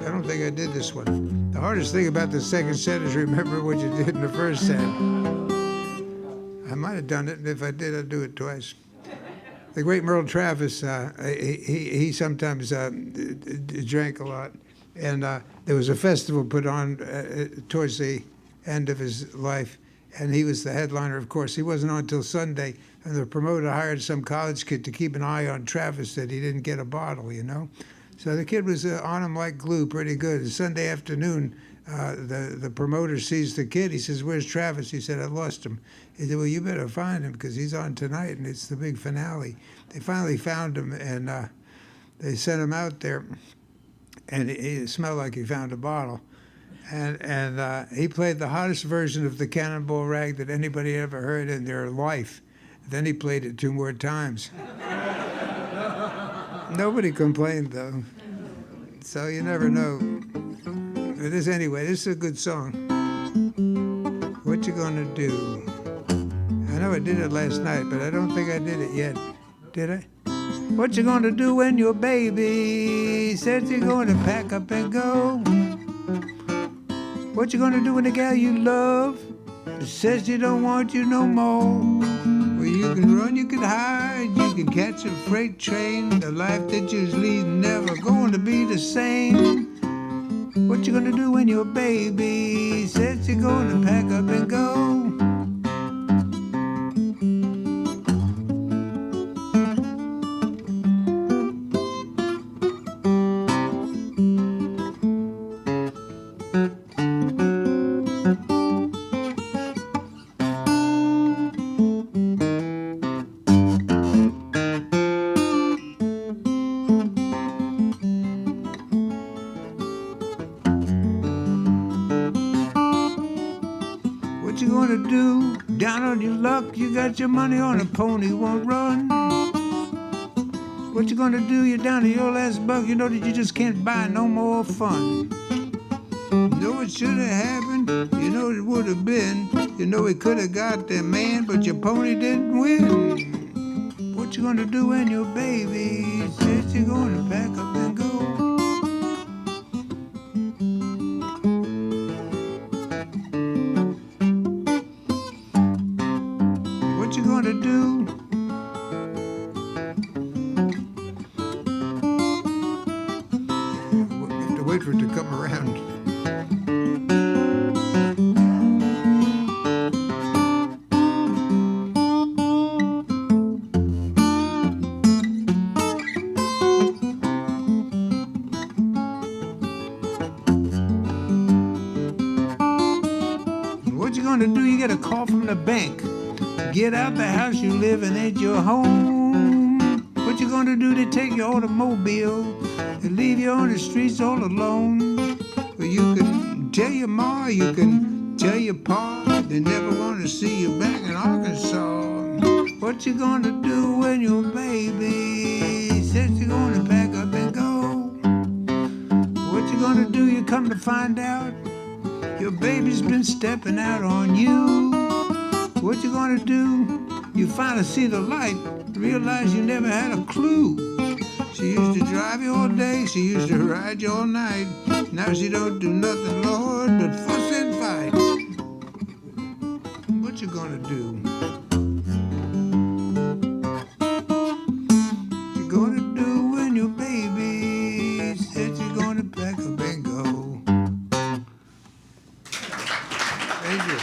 S2: I don't think I did this one. The hardest thing about the second set is remember what you did in the first set. I might have done it, and if I did, I'd do it twice. The great Merle Travis, he sometimes drank a lot, and there was a festival put on towards the end of his life, and he was the headliner, of course. He wasn't on until Sunday, and the promoter hired some college kid to keep an eye on Travis that he didn't get a bottle, you know? So the kid was on him like glue, pretty good. And Sunday afternoon, the promoter sees the kid. He says, "Where's Travis?" He said, "I lost him." He said, "Well, you better find him because he's on tonight, and it's the big finale." They finally found him, and they sent him out there, and it smelled like he found a bottle. And he played the hottest version of the Cannonball Rag that anybody ever heard in their life. Then he played it 2 more times. Nobody complained, though. So you never know. But this is a good song. What you gonna do? I know I did it last night, but I don't think I did it yet. Did I? What you gonna do when your baby says you're gonna pack up and go? What you gonna do when the gal you love says she don't want you no more? Well, you can run, you can hide, you can catch a freight train. The life that you're leading never going to be the same. What you gonna do when your baby says you're gonna pack up and go? What you gonna do? Down on your luck, you got your money on a pony, won't run. What you gonna do? You're down to your last buck, you know that you just can't buy no more fun. You know it should have happened, you know it would have been. You know it could have got that man, but your pony didn't win. What you gonna do when your baby says you're gonna pack up and go? What you gonna do? You have to wait for it to come around. What you gonna do? You get a call from the bank. Get out the house you live in, ain't your home. What you gonna do to take your automobile and leave you on the streets all alone? Well, you can tell your ma, you can tell your pa, they never wanna see you back in Arkansas. What you gonna do when your baby says you're gonna pack up and go? What you gonna do? You come to find out your baby's been stepping out on you. What you gonna do? You finally see the light, realize you never had a clue. She used to drive you all day, she used to ride you all night. Now she don't do nothing, Lord, but fuss and fight. What you gonna do? What you gonna do when your baby said you're gonna pack up and go? Thank you.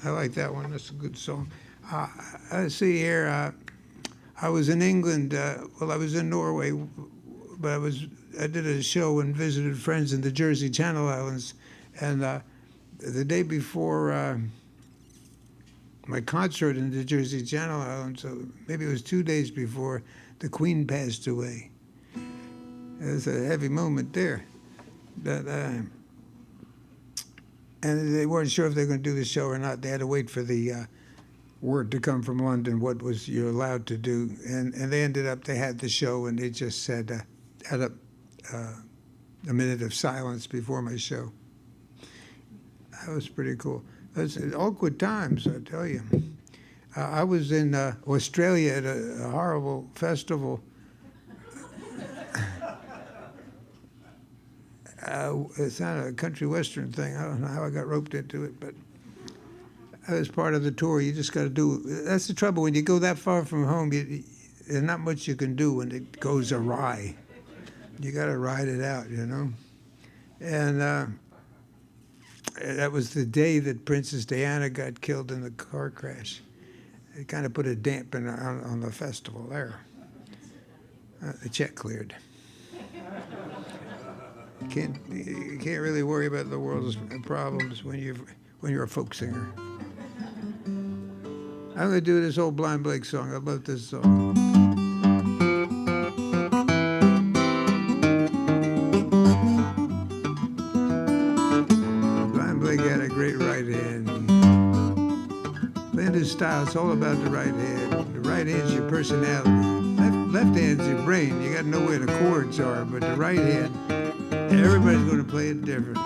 S2: I like that one. That's a good song. Let's see here. I was in England. I was in Norway, but I did a show and visited friends in the Jersey Channel Islands. And the day before my concert in the Jersey Channel Islands, so maybe it was 2 days before, the Queen passed away. It was a heavy moment there. But, and they weren't sure if they were going to do the show or not. They had to wait for the word to come from London, what was you're allowed to do. And they ended up, they had the show, and they just said, had a minute of silence before my show. That was pretty cool. That's awkward times, I tell you. I was in Australia at a horrible festival. It's not a country western thing. I don't know how I got roped into it, but I was part of the tour. You just got to do. That's the trouble when you go that far from home. There's not much you can do when it goes awry. You got to ride it out, you know. And that was the day that Princess Diana got killed in the car crash. It kind of put a dampen on the festival there. The check cleared. You can't really worry about the world's problems when you're a folk singer. I'm going to do this old Blind Blake song. I love this song. Blind Blake had a great right hand. Playing his style, it's all about the right hand. The right hand's your personality. Left hand's your brain. You got to know where the chords are, but the right hand, everybody's going to play it different.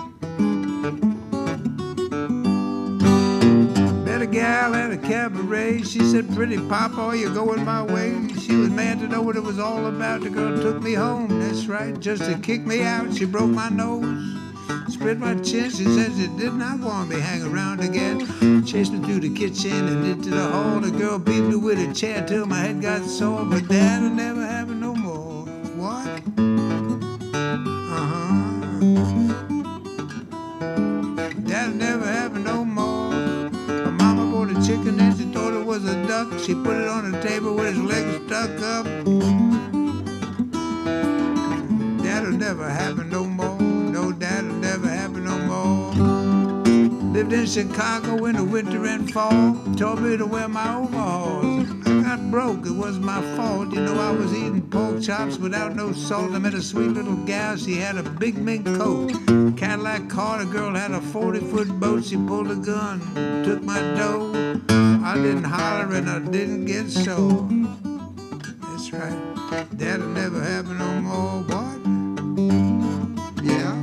S2: Met a gal at a cabaret. She said, "Pretty papa, you're going my way." She was mad to know what it was all about. The girl took me home, that's right, just to kick me out. She broke my nose. Spread my chin, she said she did not want me hang around again. Chased me through the kitchen and into the hall. The girl beat me with a chair till my head got sore. But that'll never happen no more. What? That'll never happen no more. My mama bought a chicken and she thought it was a duck. She put it on the table with his legs stuck up. That'll never happen no more. No, that'll never happen no more. Lived in Chicago in the winter and fall. Told me to wear my overalls. I got broke, it was my fault. You know, I was eating pork chops without no salt. I met a sweet little gal, she had a big mink coat. Cadillac car, the girl had a 40-foot boat. She pulled a gun, took my dough. I didn't holler and I didn't get sore. That's right, that'll never happen no more. What? Yeah.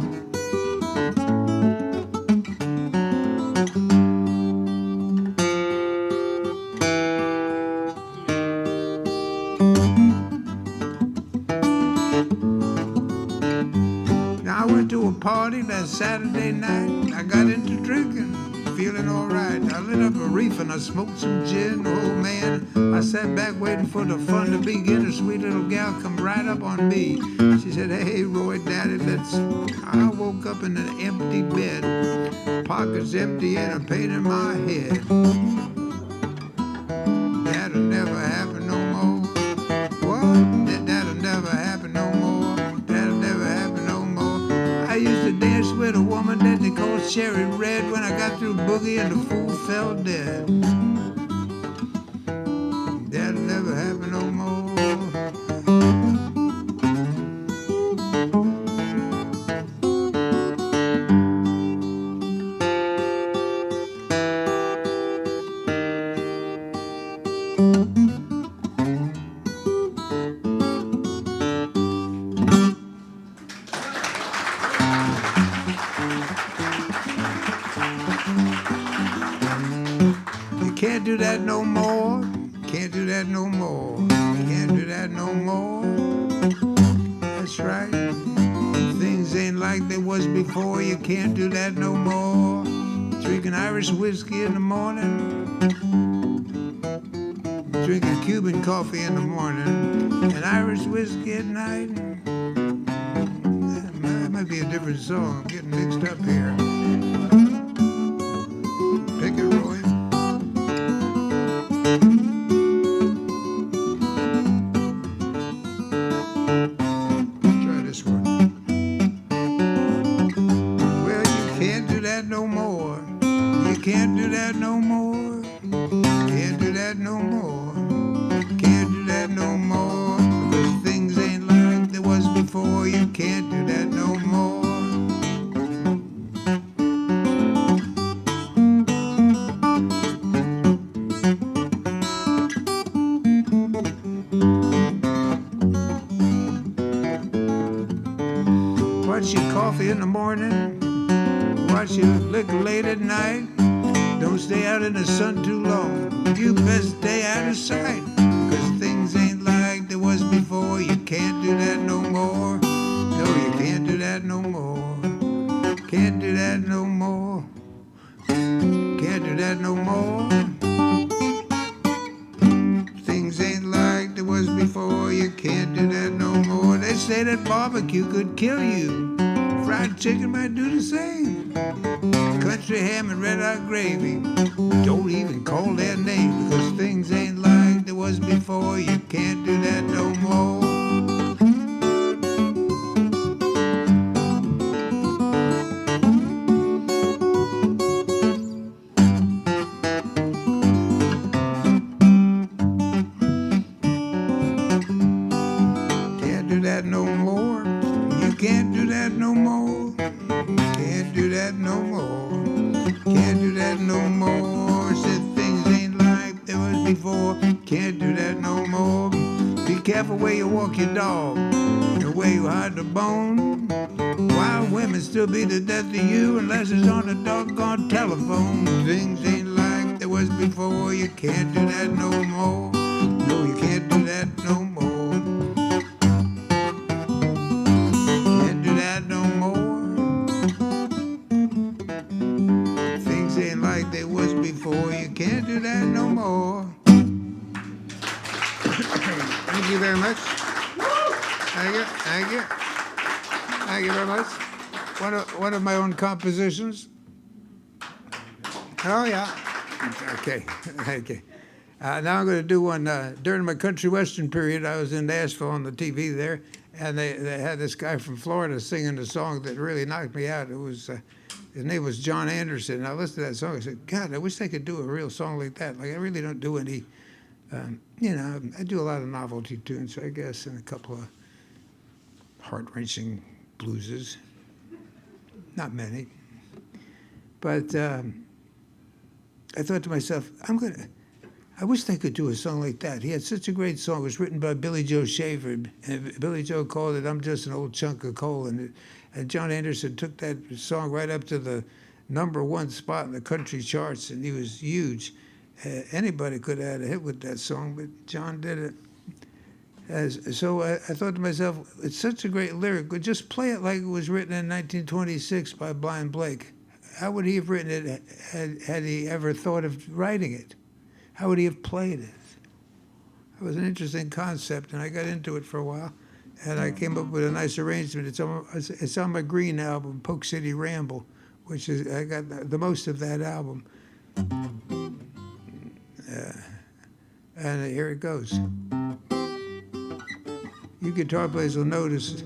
S2: Now I went to a party last Saturday night. I got into drinking, feeling all right. I lit up a reef and I smoked some gin. Oh man, I sat back waiting for the fun to begin. A sweet little gal come right up on me. She said, hey, Roy, Daddy, let's... I woke up in an empty bed, pockets empty and a pain in my head. That'll never happen no more. What? That'll never happen no more. That'll never happen no more. I used to dance with a woman that they called Cherry Red. When I got through boogie and the fool fell dead. That'll never happen no more. Can't do that no more. Can't do that no more. Can't do that no more. That's right. Things ain't like they was before. You can't do that no more. Drinking Irish whiskey in the morning. Drinking Cuban coffee in the morning. And Irish whiskey at night. That might be a different song. I'm getting mixed up here. Pick it, Roy. Can't do that no more. Can't do that no more. Can't do that no more. Because things ain't like they was before. You can't do that no more. Watch your coffee in the morning. Watch your liquor late at night. Don't stay out in the sun too long. You best stay out of sight. Cause things ain't like they was before. You can't do that no more. No, you can't do that no more. Can't do that no more. Can't do that no more. Things ain't like they was before. You can't do that no more. They say that barbecue could kill you. Fried chicken might do the same. Country ham and red-hot gravy. Don't even call their name. Because things ain't like they was before. You can't do that no more. Can't do that no more. You can't do that no more. Can't do that no more. Can't do that no more. Said things ain't like they was before. Can't do that no more. Be careful where you walk your dog and where you hide the bone. Wild women still be the death of you unless it's on the doggone telephone. Things ain't like they was before. You can't do that no more. No, you can't do that no more. Can't do that no more. Thank you very much. Thank you. Thank you. Thank you very much. One of my own compositions. Oh, yeah. Okay. Okay. Now I'm going to do one. During my country western period, I was in Nashville on the TV there, and they had this guy from Florida singing a song that really knocked me out. It was his name was John Anderson. And I listened to that song. I said, God, I wish they could do a real song like that. Like I really don't do any. I do a lot of novelty tunes, I guess, and a couple of heart-wrenching blueses. Not many. But I thought to myself, I wish they could do a song like that. He had such a great song. It was written by Billy Joe Shaver, and Billy Joe called it "I'm Just an Old Chunk of Coal." And John Anderson took that song right up to the #1 spot in the country charts, and he was huge. Anybody could have had a hit with that song, but John did it. So I thought to myself, it's such a great lyric. But just play it like it was written in 1926 by Blind Blake. How would he have written it had he ever thought of writing it? How would he have played it? It was an interesting concept, and I got into it for a while, and I came up with a nice arrangement. It's on my Green album, Polk City Ramble, which is I got the most of that album. And here it goes. You guitar players will notice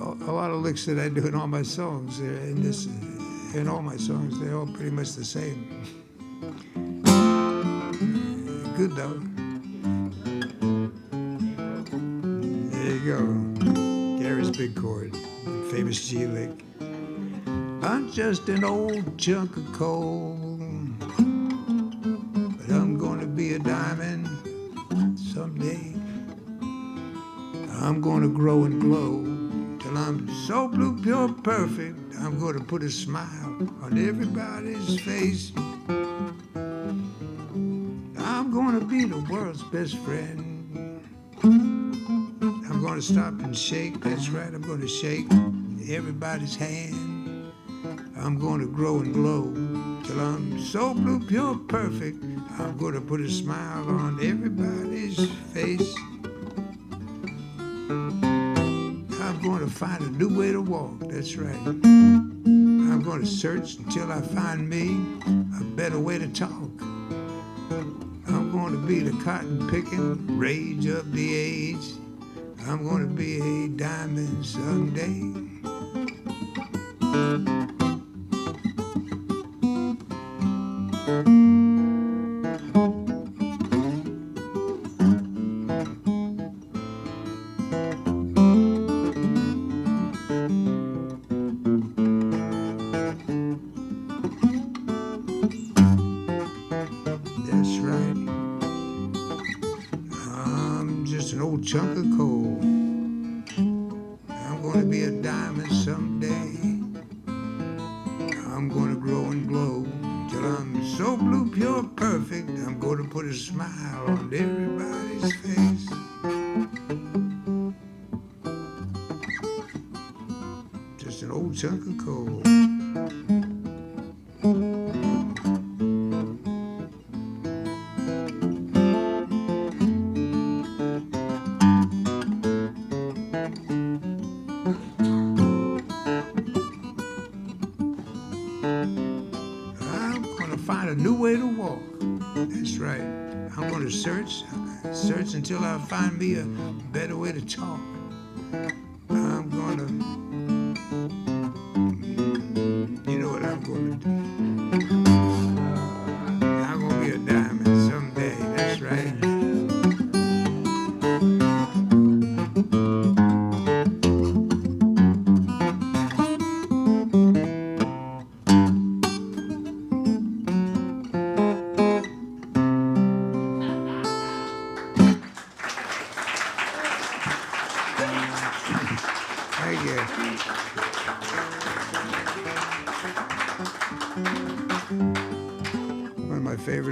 S2: a lot of licks that I do in all my songs. In all my songs, they're all pretty much the same. Good though. There you go. Gary's big chord, famous G lick. I'm just an old chunk of coal, but I'm gonna be a diamond someday. I'm gonna grow and glow till I'm so blue, pure, perfect. I'm gonna put a smile on everybody's face. I'm gonna be the world's best friend. I'm gonna stop and shake, that's right, I'm gonna shake everybody's hand. I'm gonna grow and glow till I'm so blue, pure, perfect. I'm gonna put a smile on everybody's face. I'm gonna find a new way to walk, that's right. I'm gonna search until I find me a better way to talk. I'm gonna be the cotton picking rage of the age. I'm gonna be a diamond someday. Chunk of coal. I'm gonna be a diamond someday. I'm gonna grow and glow till I'm so blue, pure, perfect. I'm gonna put a smile on everybody's face. Just an old chunk of coal. Search until I find me a better way to talk. I'm gonna, you know what I'm gonna do. I'm gonna be a diamond someday, that's right.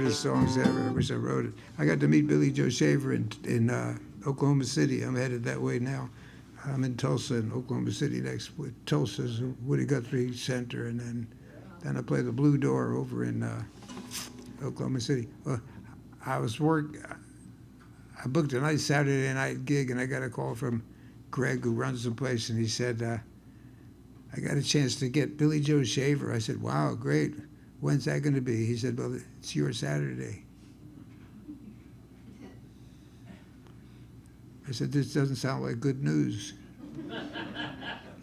S2: Songs ever. I wish I wrote it. I got to meet Billy Joe Shaver in Oklahoma City. I'm headed that way now. I'm in Tulsa, in Oklahoma City, next with Tulsa's Woody Guthrie Center, and then I play the Blue Door over in Oklahoma City. Well, I I booked a nice Saturday night gig, and I got a call from Greg, who runs the place, and he said, I got a chance to get Billy Joe Shaver. I said, wow, great. When's that going to be? He said, well, it's your Saturday. I said, this doesn't sound like good news.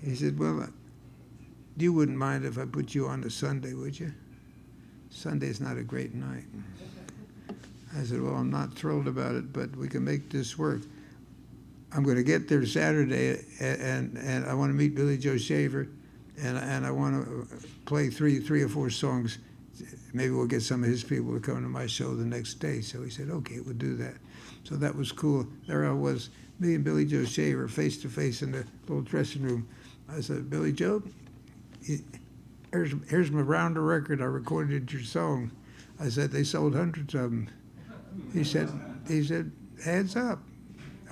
S2: He said, well, you wouldn't mind if I put you on a Sunday, would you? Sunday's not a great night. I said, well, I'm not thrilled about it, but we can make this work. I'm going to get there Saturday, and I want to meet Billy Joe Shaver, and I want to play three or four songs. Maybe we'll get some of his people to come to my show the next day. So he said, okay, we'll do that. So that was cool. There I was, me and Billy Joe Shaver, face to face in the little dressing room. I said, Billy Joe, here's my rounder record. I recorded your song. I said, they sold hundreds of them. He said, heads up.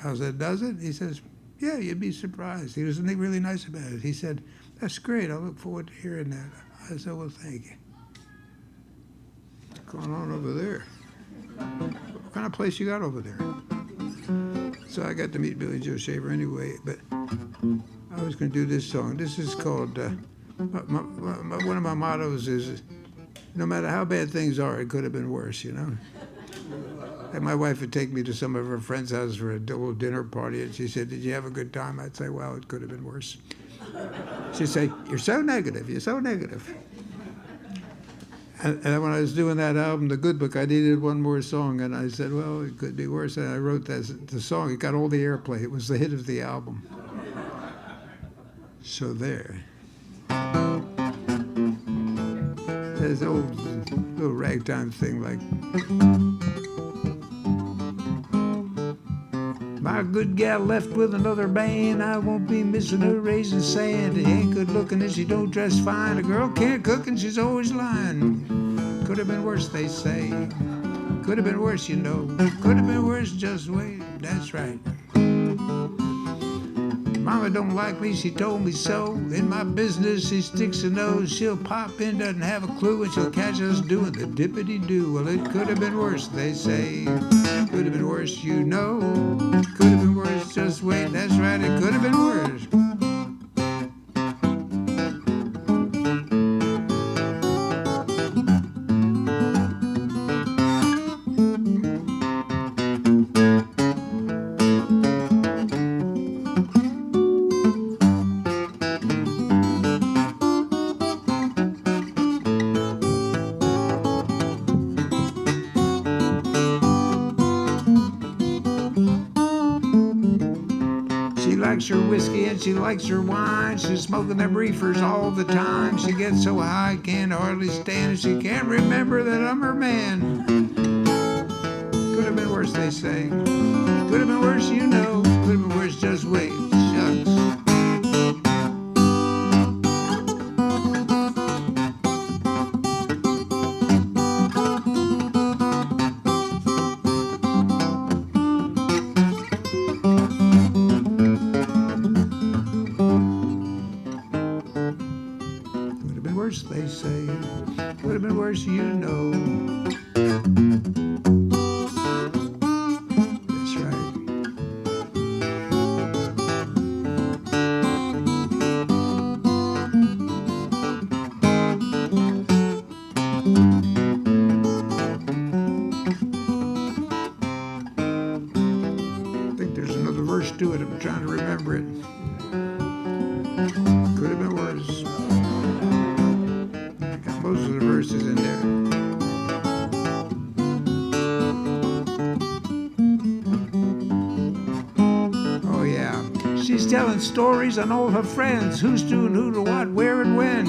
S2: I said, does it? He says, yeah, you'd be surprised. He was really nice about it. He said, that's great. I look forward to hearing that. I said, well, thank you. What's going on over there? What kind of place you got over there? So I got to meet Billy Joe Shaver anyway, but I was going to do this song. This is called, one of my mottos is, no matter how bad things are, it could have been worse, you know? And my wife would take me to some of her friends' houses for a little dinner party, and she said, did you have a good time? I'd say, well, it could have been worse. She'd say, you're so negative, you're so negative. And when I was doing that album, The Good Book, I needed one more song, and I said, well, it could be worse. And I wrote the song. It got all the airplay. It was the hit of the album. So there. There's an old little ragtime thing like, my good gal left with another man. I won't be missing her raising sand. He ain't good looking and she don't dress fine. A girl can't cook and she's always lying. Could have been worse, they say. Could have been worse, you know. Could have been worse, just wait. That's right. Mama don't like me, she told me so. In my business, she sticks her nose. She'll pop in, doesn't have a clue, and she'll catch us doing the dippity-doo. Well, it could have been worse, they say. Could have been worse, you know. Could have been worse, just wait. That's right, it could have been worse. Her whiskey and she likes her wine. She's smoking them reefers all the time. She gets so high, can't hardly stand it. She can't remember that I'm her man. Could have been worse, they say. Could have been worse, you know. Could have been worse, just wait. Shucks. They say, would have been worse, you know. That's right. I think there's another verse to it. I'm trying to remember it. Could have been worse. Most of the verses in there. Oh yeah, she's telling stories on all her friends. Who's doing who to what, where and when.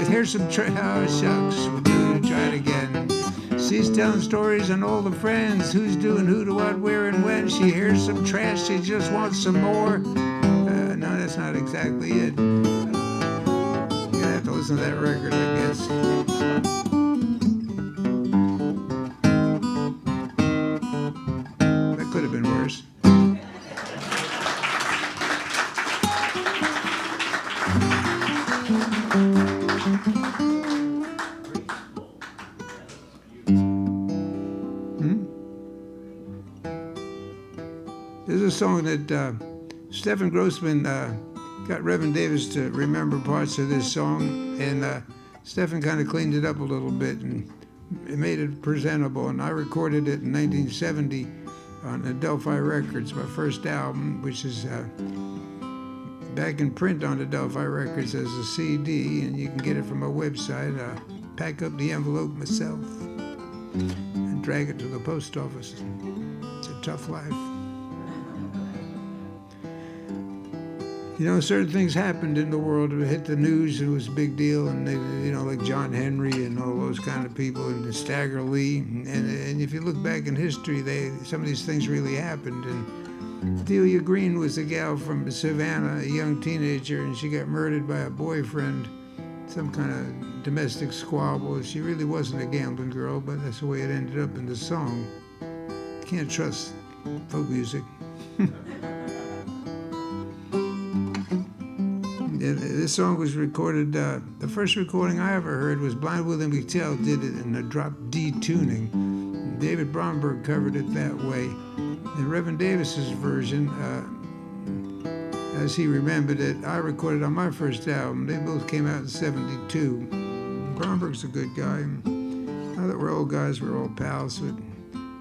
S2: Here's some oh shucks, we'll try it again. She's telling stories on all the friends. Who's doing who to what, where and when. She hears some trash, she just wants some more. No, that's not exactly it. Listen to that record, I guess. That could have been worse. There's a song that Stephen Grossman got Reverend Davis to remember parts of this song, and Stephen kind of cleaned it up a little bit and it made it presentable. And I recorded it in 1970 on Adelphi Records, my first album, which is back in print on Adelphi Records as a CD, and you can get it from my website. I pack up the envelope myself and drag it to the post office. It's a tough life. You know, certain things happened in the world. It hit the news, it was a big deal, and they, you know, like John Henry and all those kind of people, and Stagger Lee. And if you look back in history, some of these things really happened. And Delia Green was a gal from Savannah, a young teenager, and she got murdered by a boyfriend, some kind of domestic squabble. She really wasn't a gambling girl, but that's the way it ended up in the song. Can't trust folk music. This song was recorded, the first recording I ever heard was Blind Willie McTell did it in a drop D tuning. David Bromberg covered it that way. And Reverend Davis's version, as he remembered it, I recorded on my first album. They both came out in '72. Bromberg's a good guy. Now that we're old guys, we're all pals. We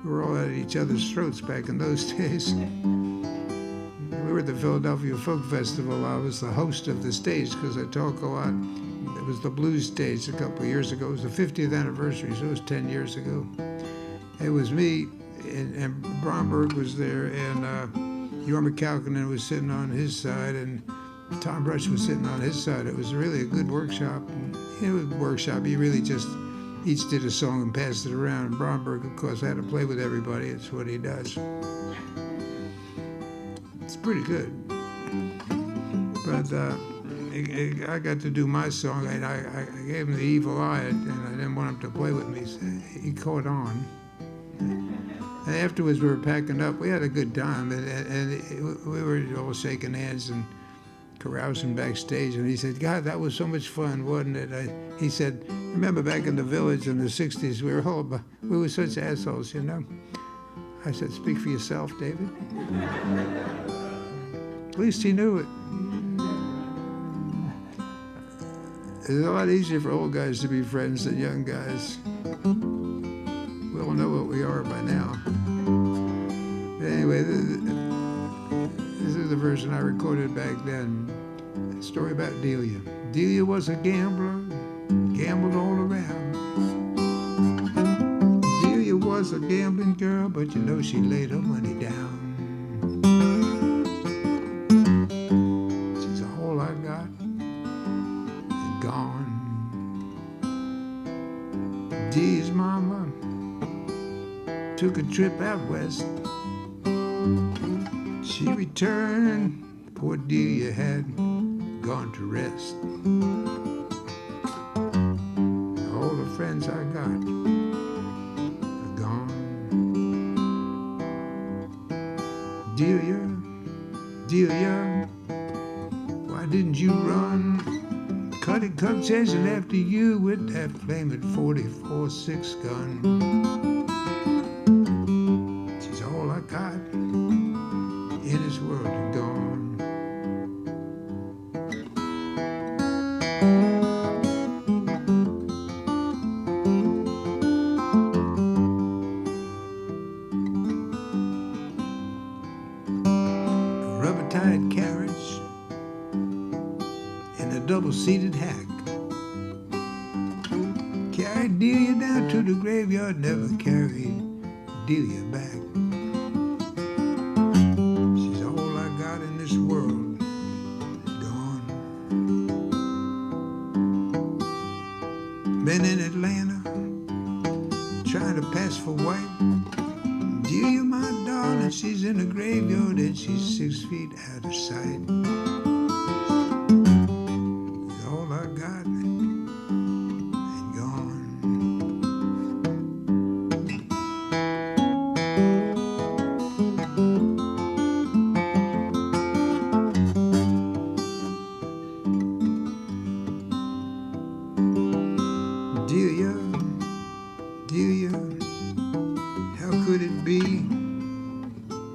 S2: were all at each other's throats back in those days. We were at the Philadelphia Folk Festival. I was the host of the stage because I talk a lot. It was the blues stage a couple of years ago. It was the 50th anniversary, so it was 10 years ago. It was me, and Bromberg was there, and Jorma Kaukonen was sitting on his side, and Tom Rush was sitting on his side. It was really a good workshop. And it was a workshop. You really just each did a song and passed it around. And Bromberg, of course, had to play with everybody. It's what he does. It's pretty good. But I got to do my song, and I gave him the evil eye, and I didn't want him to play with me, so he caught on. And afterwards, we were packing up. We had a good time, and we were all shaking hands and carousing backstage. And he said, "God, that was so much fun, wasn't it?" He said, "Remember back in the village in the '60s, we were such assholes, you know." I said, "Speak for yourself, David." At least he knew it. It's a lot easier for old guys to be friends than young guys. We all know what we are by now. But anyway, this is the version I recorded back then. A story about Delia. Delia was a gambler, gambled all around. Delia was a gambling girl, but you know she laid her money down. She's all I got and gone. Dee's mama took a trip out west. She returned, poor Delia had gone to rest. All the friends I got are gone. Delia, Delia, why didn't you run? Cuddy come chasing after you with that flaming 44-6 gun. She's all I got in this world and gone. A rubber-tired carriage and a double-seated hack carried Delia down to the graveyard, never carried Delia back. She's all I got in this world, gone. Been in Atlanta, trying to pass for white. Delia, my darling, she's in the graveyard and she's 6 feet out of sight. She's all I got and gone. Delia, Delia, how could it be?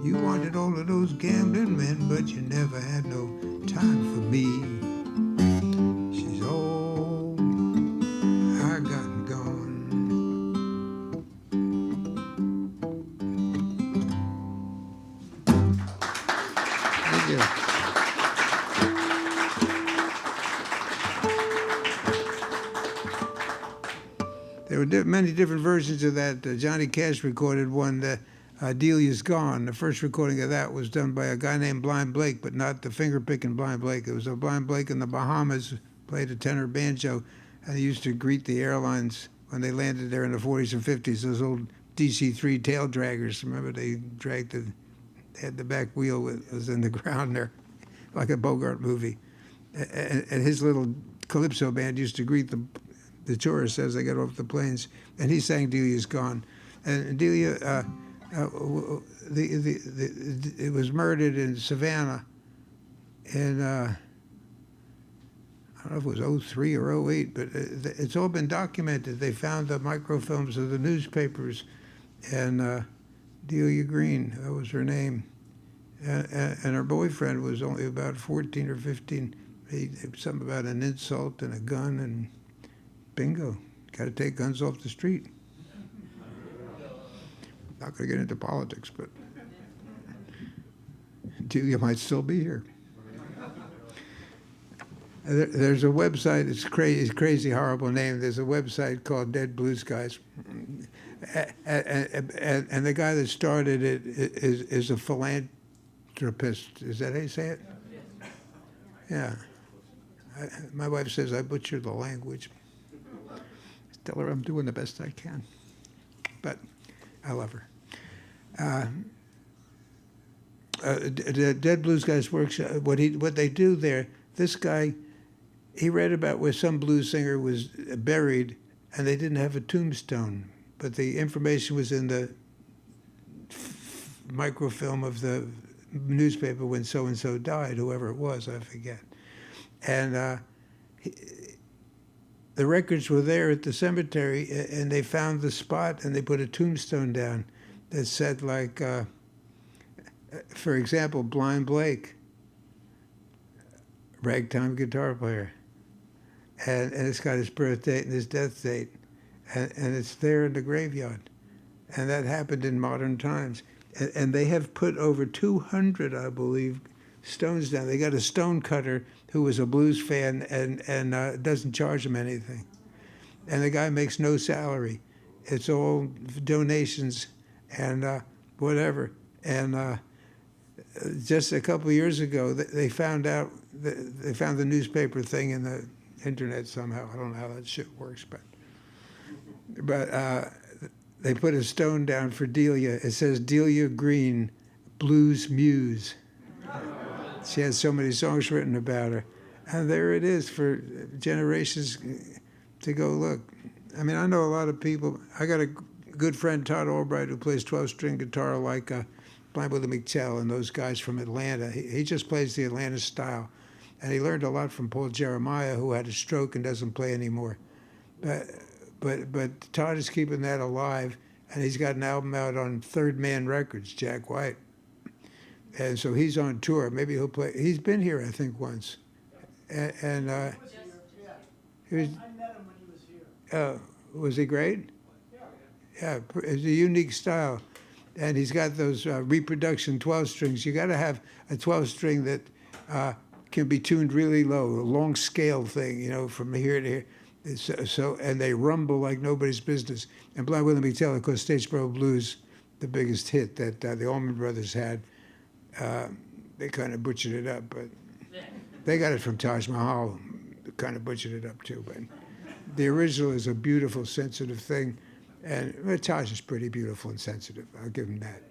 S2: You wanted all all of those gambling men, but you never had no time for me. She's all I got and gone. Thank you. There were many different versions of that. Johnny Cash recorded one, Delia's Gone. The first recording of that was done by a guy named Blind Blake, but not the finger-picking Blind Blake. It was a Blind Blake in the Bahamas, played a tenor banjo, and he used to greet the airlines when they landed there in the 40s and 50s, those old DC-3 tail draggers. Remember, they had the back wheel was in the ground there, like a Bogart movie. And his little calypso band used to greet the tourists as they got off the planes, and he sang Delia's Gone. And Delia, it was murdered in Savannah in, I don't know if it was 03 or 08, but it's all been documented. They found the microfilms of the newspapers, and Delia Green, that was her name. And her boyfriend was only about 14 or 15. Something about an insult and a gun, and bingo, got to take guns off the street. Not going to get into politics, but Delia might still be here. There's a website, it's crazy, horrible name. There's a website called Dead Blue Skies. And the guy that started it is a philanthropist. Is that how you say it? Yeah. My wife says I butcher the language. Tell her I'm doing the best I can. But I love her. The Dead Blues Guys Workshop, what they do there, this guy, he read about where some blues singer was buried and they didn't have a tombstone, but the information was in the microfilm of the newspaper when so-and-so died, whoever it was, I forget. And the records were there at the cemetery, and they found the spot, and they put a tombstone down that said, like, for example, Blind Blake, ragtime guitar player. And it's got his birth date and his death date. And it's there in the graveyard. And that happened in modern times. And they have put over 200, I believe, stones down. They got a stone cutter who was a blues fan and doesn't charge them anything. And the guy makes no salary. It's all donations and whatever. And just a couple of years ago, they found out, they found the newspaper thing in the internet somehow. I don't know how that shit works, but they put a stone down for Delia. It says Delia Green, Blues Muse. She has so many songs written about her. And there it is for generations to go look. I mean, I know a lot of people. I got a good friend, Todd Albright, who plays 12-string guitar like Blind Willie McTell and those guys from Atlanta. He just plays the Atlanta style. And he learned a lot from Paul Jeremiah, who had a stroke and doesn't play anymore. But Todd is keeping that alive, and he's got an album out on Third Man Records, Jack White. And so he's on tour. Maybe he'll play. He's been here, I think, once. He was,
S3: I met him when he was here.
S2: Was he great? Yeah, it's a unique style. And he's got those reproduction 12 strings. You got to have a 12 string that can be tuned really low, a long scale thing, you know, from here to here. And they rumble like nobody's business. And Blind Willie McTell, of course, Statesboro Blues, the biggest hit that the Allman Brothers had. They kind of butchered it up, but they got it from Taj Mahal, kind of butchered it up too. But the original is a beautiful, sensitive thing. And Taj is pretty beautiful and sensitive. I'll give him that.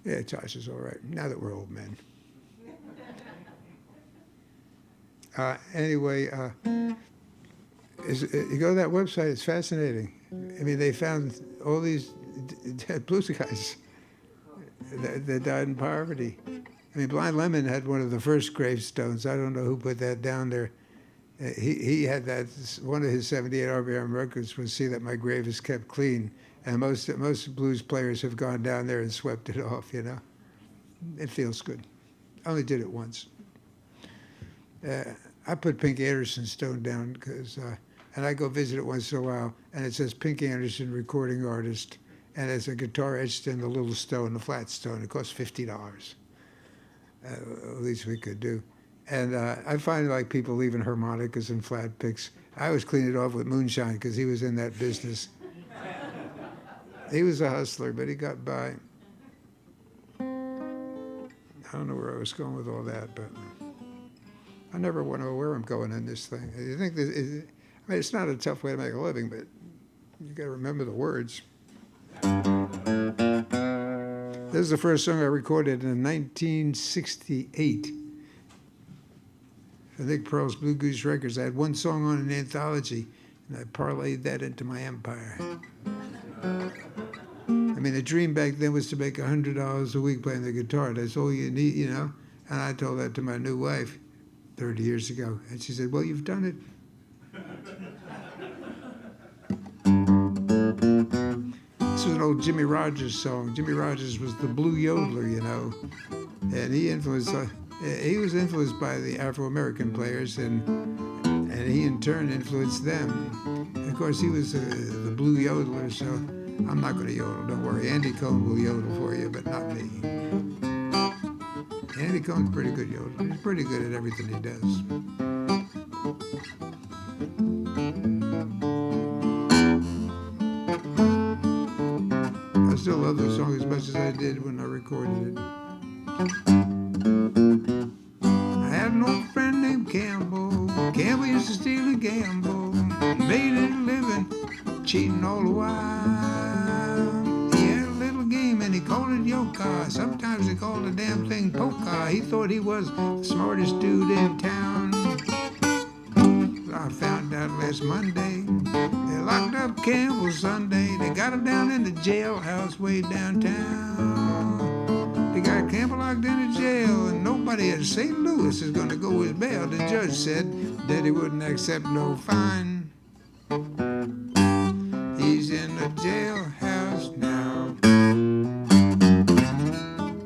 S2: Yeah, Taj is all right, now that we're old men. Anyway, you go to that website, it's fascinating. I mean, they found all these dead blues guys that died in poverty. I mean, Blind Lemon had one of the first gravestones. I don't know who put that down there. He had that, one of his 78 RBM records was See That My Grave Is Kept Clean. And most blues players have gone down there and swept it off, you know. It feels good. I only did it once. I put Pink Anderson stone down because, and I go visit it once in a while, and it says Pink Anderson recording artist, and there's a guitar etched in the little stone, the flat stone. It costs $50. At least we could do. And I find like people leaving harmonicas and flat picks. I always clean it off with moonshine because he was in that business. He was a hustler, but he got by. I don't know where I was going with all that, but I never want to know where I'm going in this thing. You think this is, I mean, it's not a tough way to make a living, but you got to remember the words. This is the first song I recorded in 1968. I think Pearl's Blue Goose Records. I had one song on an anthology, and I parlayed that into my empire. I mean, the dream back then was to make $100 a week playing the guitar. That's all you need, you know? And I told that to my new wife 30 years ago. And she said, well, you've done it. This was an old Jimmy Rogers song. Jimmy Rogers was the blue yodeler, you know. And he was influenced by the Afro-American players, and he in turn influenced them. And of course, he was the blue yodeler, so I'm not going to yodel, don't worry. Andy Cohen will yodel for you, but not me. Andy Cohen's pretty good yodeler. He's pretty good at everything he does. I still love the song as much as I did when I recorded it. I had an old friend named Campbell. Campbell used to steal and gamble, made it a living, cheating all the while. He had a little game and he called it yoka. Sometimes he called the damn thing polka. He thought he was the smartest dude in town. I found out last Monday they locked up Campbell Sunday. They got him down in the jailhouse way downtown. They got Campbell locked in the jail, and nobody at St. Louis is going to go with bail. The judge said that he wouldn't accept no fine. He's in the jailhouse now.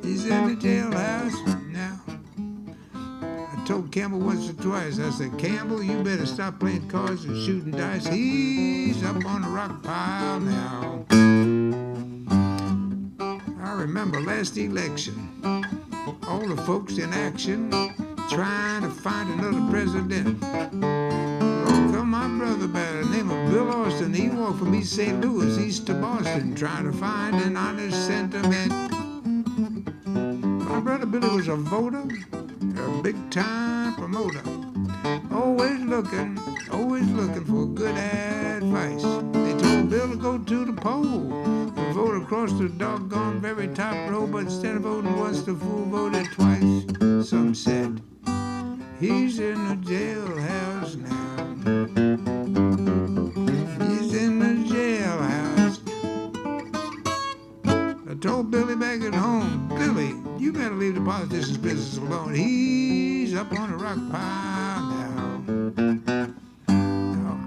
S2: He's in the jailhouse now. I told Campbell once or twice, I said, Campbell, you better stop playing cards and shooting dice. He's up on the rock pile now. I remember last election, all the folks in action trying to find another president. Oh, come my brother by the name of Bill Austin. He walked from East St. Louis east to Boston trying to find an honest sentiment. My brother Billy was a voter, a big-time promoter, always looking for good advice. They told Bill to go to the poll and vote across the doggone very top row, but instead of voting once, the fool voted twice. Some said, he's in the jailhouse now. He's in the jailhouse. I told Billy back at home, Billy, you better leave the politician's business alone. He's up on the rock pile now.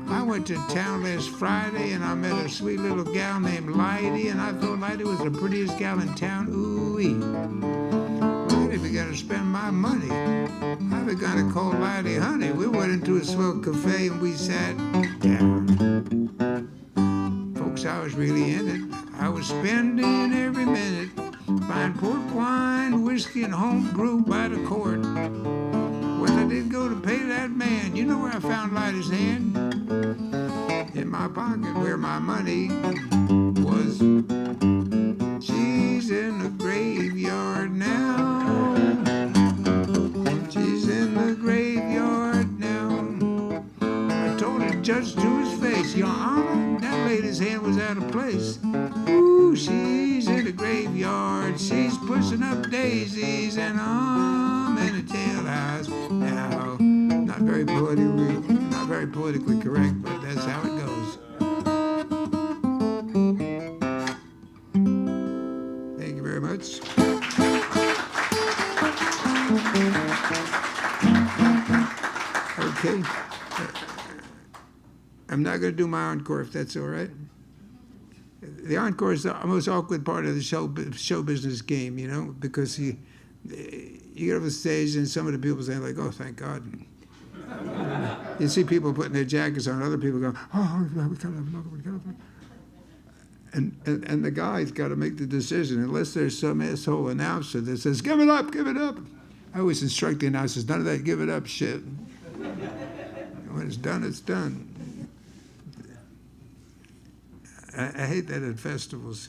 S2: I went to town last Friday and I met a sweet little gal named Lighty, and I thought Lighty was the prettiest gal in town. Ooh-wee. Lighty began to spend my money. I began to call Lighty honey. We went into a swell cafe and we sat down. Folks, I was really in it. I was spending every minute, buying pork, wine, whiskey, and home brew by the quart. When I did go to pay that man, you know where I found Lighty's hand? In my pocket where my money was. She's in the graveyard now. She's in the graveyard now. I told the judge to his face, Your Honor, that lady's hand was out of place. Ooh, she's in the graveyard. She's pushing up daisies, and I'm in a jailhouse now. Not very politically correct, but that's how it goes. Thank you very much. Okay. I'm not going to do my encore if that's all right. the encore is the most awkward part of the show business game, you know, because you get off the stage and some of the people say like, "Oh, thank God." You see people putting their jackets on, other people go, "Oh, we gotta have another one, we gotta have another." And the guy's got to make the decision, unless there's some asshole announcer that says, "Give it up, give it up." I always instruct the announcers, none of that give it up shit. When it's done, it's done. I hate that at festivals.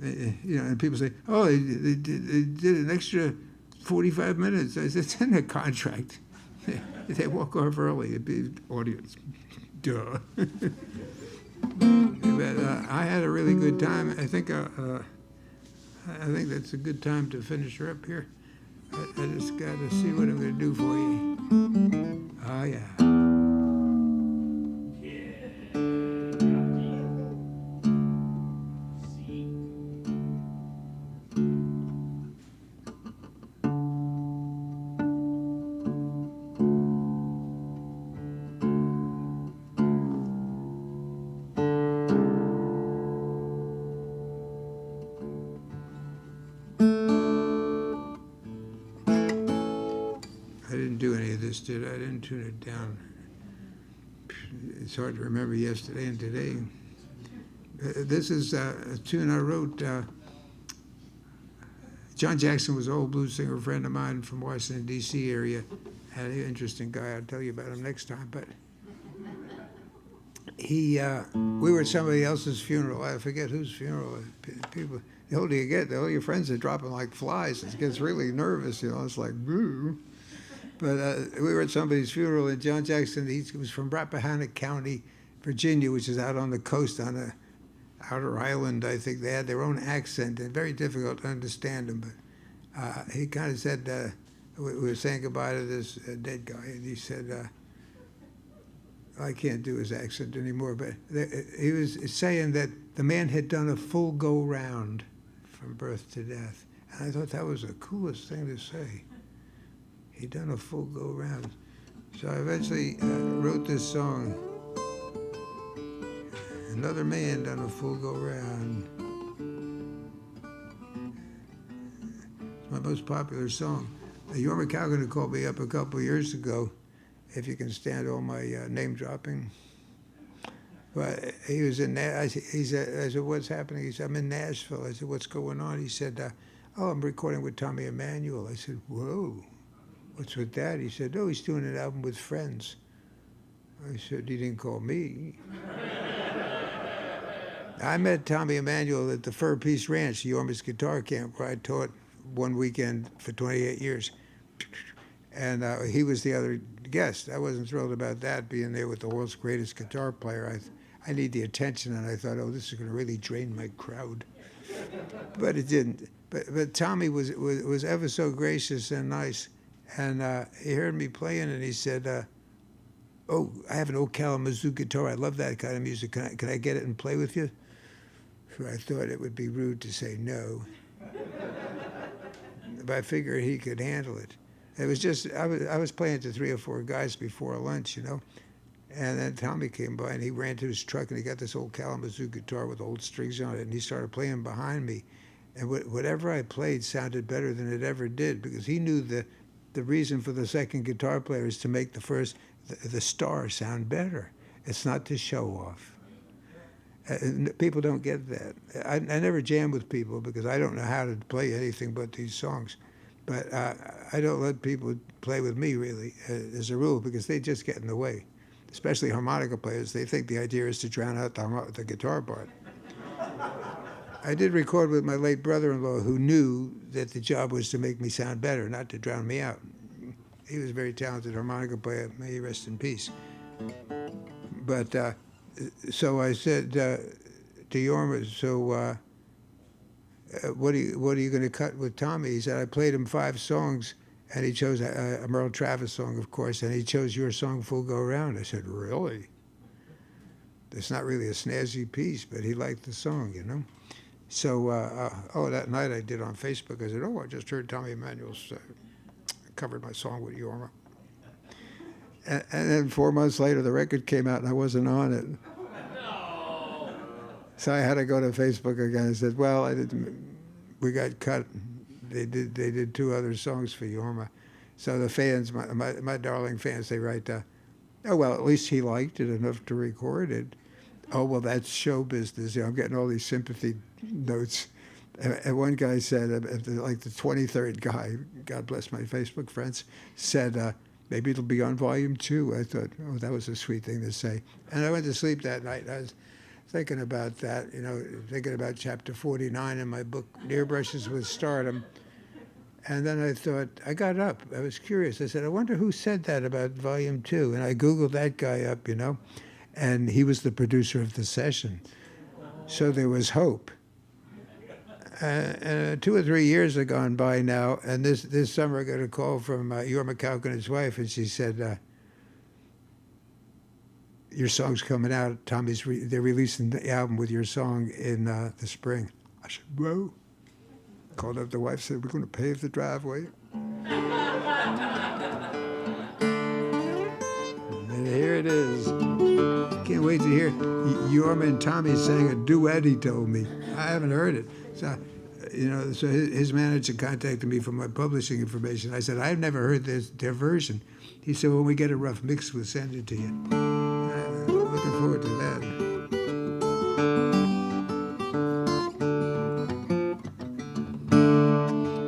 S2: You know, and people say, "Oh, they did an extra 45 minutes." I said, "It's in the contract." They walk off early. It'd be audience. Duh. But I had a really good time. I think that's a good time to finish her up here. I just got to see what I'm going to do for you. Oh, yeah. Did I didn't tune it down. It's hard to remember yesterday and today. This is a tune I wrote. John Jackson was an old blues singer, friend of mine from Washington, D.C. area. Had an interesting guy. I'll tell you about him next time. But we were at somebody else's funeral. I forget whose funeral. People, the older you get, the older your friends are dropping like flies. It gets really nervous, you know. It's like, boo. But we were at somebody's funeral, and John Jackson, he was from Rappahannock County, Virginia, which is out on the coast on a outer island. I think they had their own accent, and very difficult to understand them. But he kind of said, we were saying goodbye to this dead guy, and he said, I can't do his accent anymore, but he was saying that the man had done a full go-round from birth to death. And I thought that was the coolest thing to say. He'd done a full go-round. So I eventually wrote this song. Another man done a full go-round. It's my most popular song. Jorma Kaukonen called me up a couple of years ago, if you can stand all my name dropping. But he was in I said, "What's happening?" He said, "I'm in Nashville." I said, "What's going on?" He said, "Oh, I'm recording with Tommy Emmanuel." I said, "Whoa. What's with that?" He said, "Oh, he's doing an album with friends." I said, "He didn't call me." I met Tommy Emmanuel at the Fur Peace Ranch, Jorma's guitar camp, where I taught one weekend for 28 years. And he was the other guest. I wasn't thrilled about that, being there with the world's greatest guitar player. I need the attention, and I thought, oh, this is going to really drain my crowd. But it didn't. But Tommy was ever so gracious and nice. And he heard me playing, and he said, "Oh, I have an old Kalamazoo guitar. I love that kind of music. Can I get it and play with you?" So I thought it would be rude to say no. But I figured he could handle it. It was just, I was playing to 3 or 4 guys before lunch, you know. And then Tommy came by, and he ran to his truck, and he got this old Kalamazoo guitar with old strings on it, and he started playing behind me. And whatever I played sounded better than it ever did, because he knew the reason for the second guitar player is to make the star sound better. It's not to show off. People don't get that. I never jam with people because I don't know how to play anything but these songs. But I don't let people play with me, really, as a rule, because they just get in the way. Especially harmonica players. They think the idea is to drown out the guitar part. I did record with my late brother-in-law, who knew that the job was to make me sound better, not to drown me out. He was a very talented harmonica player. May he rest in peace. But so I said to Jorma, "So what are you going to cut with Tommy?" He said, "I played him 5 songs, and he chose a Merle Travis song, of course, and he chose your song, Full Go Round." I said, "Really? It's not really a snazzy piece, but he liked the song, you know." So, that night I did on Facebook, I said, "Oh, I just heard Tommy Emmanuel's covered my song with Jorma." And then 4 months later, the record came out, and I wasn't on it. No. So I had to go to Facebook again. I said, well, we got cut. They did 2 other songs for Jorma. So the fans, my darling fans, they write, oh, well, at least he liked it enough to record it. Oh, well, that's show business. I'm getting all these sympathy notes. And one guy said, like the 23rd guy, God bless my Facebook friends, said, maybe it'll be on volume 2. I thought, oh, that was a sweet thing to say. And I went to sleep that night. I was thinking about that, thinking about chapter 49 in my book, Near Brushes with Stardom. And then I thought, I got up. I was curious. I said, I wonder who said that about volume 2. And I Googled that guy up, and he was the producer of the session. So there was hope. 2 or 3 years have gone by now, and this summer I got a call from Jorma Kaukonen's wife, and she said, your song's coming out. They're releasing the album with your song in the spring. I said, whoa. Called up the wife, said, we're going to pave the driveway. And here it is. Can't wait to hear Jorma and Tommy sang a duet, he told me. I haven't heard it. So, so his manager contacted me for my publishing information. I said, I've never heard their version. He said, when we get a rough mix, we'll send it to you. Looking forward to that.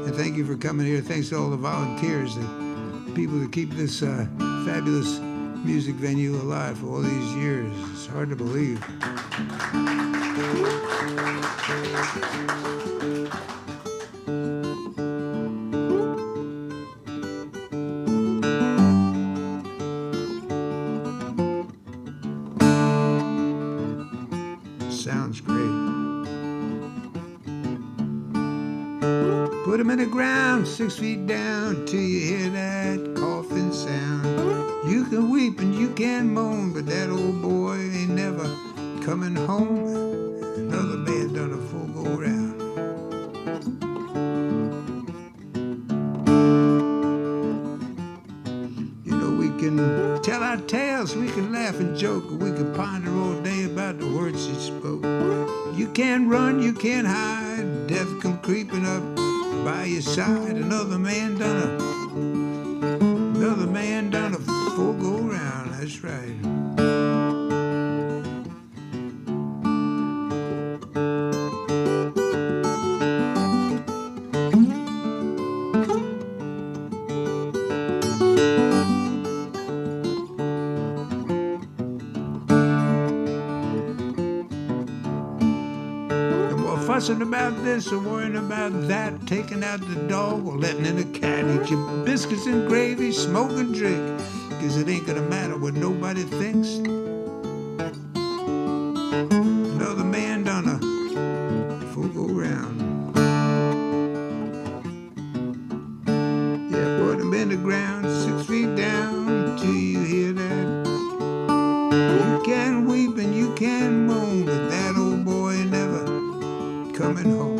S2: And thank you for coming here. Thanks to all the volunteers and people that keep this fabulous music venue alive for all these years. It's hard to believe. Sounds great. Put him in the ground, 6 feet down, till you hear that coughing sound. You can weep and you can moan, but that old boy ain't never coming home. Another man done a full go round. We can tell our tales, we can laugh and joke, we can ponder all day about the words he spoke. You can't run, you can't hide, death come creeping up by your side. Another man done a full go round, that's right. Fussing about this or worrying about that, taking out the dog or letting in a cat, eat your biscuits and gravy, smoke and drink, 'cause it ain't gonna matter what nobody thinks. Another man done a full go round. Yeah, put him in the ground, 6 feet down, till you hear that. You can weep and you can moan, but that old boy never coming home.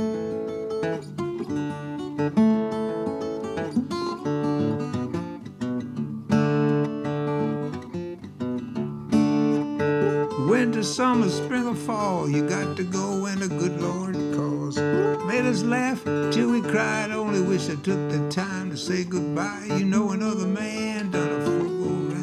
S2: Winter, summer, spring or fall, you got to go when the good Lord calls. Made us laugh till we cried, only wish I took the time to say goodbye. Another man done a full go round.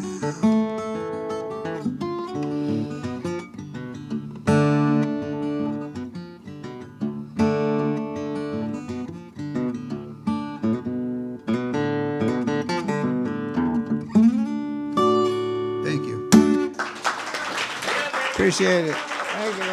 S2: Appreciate it. Thank you.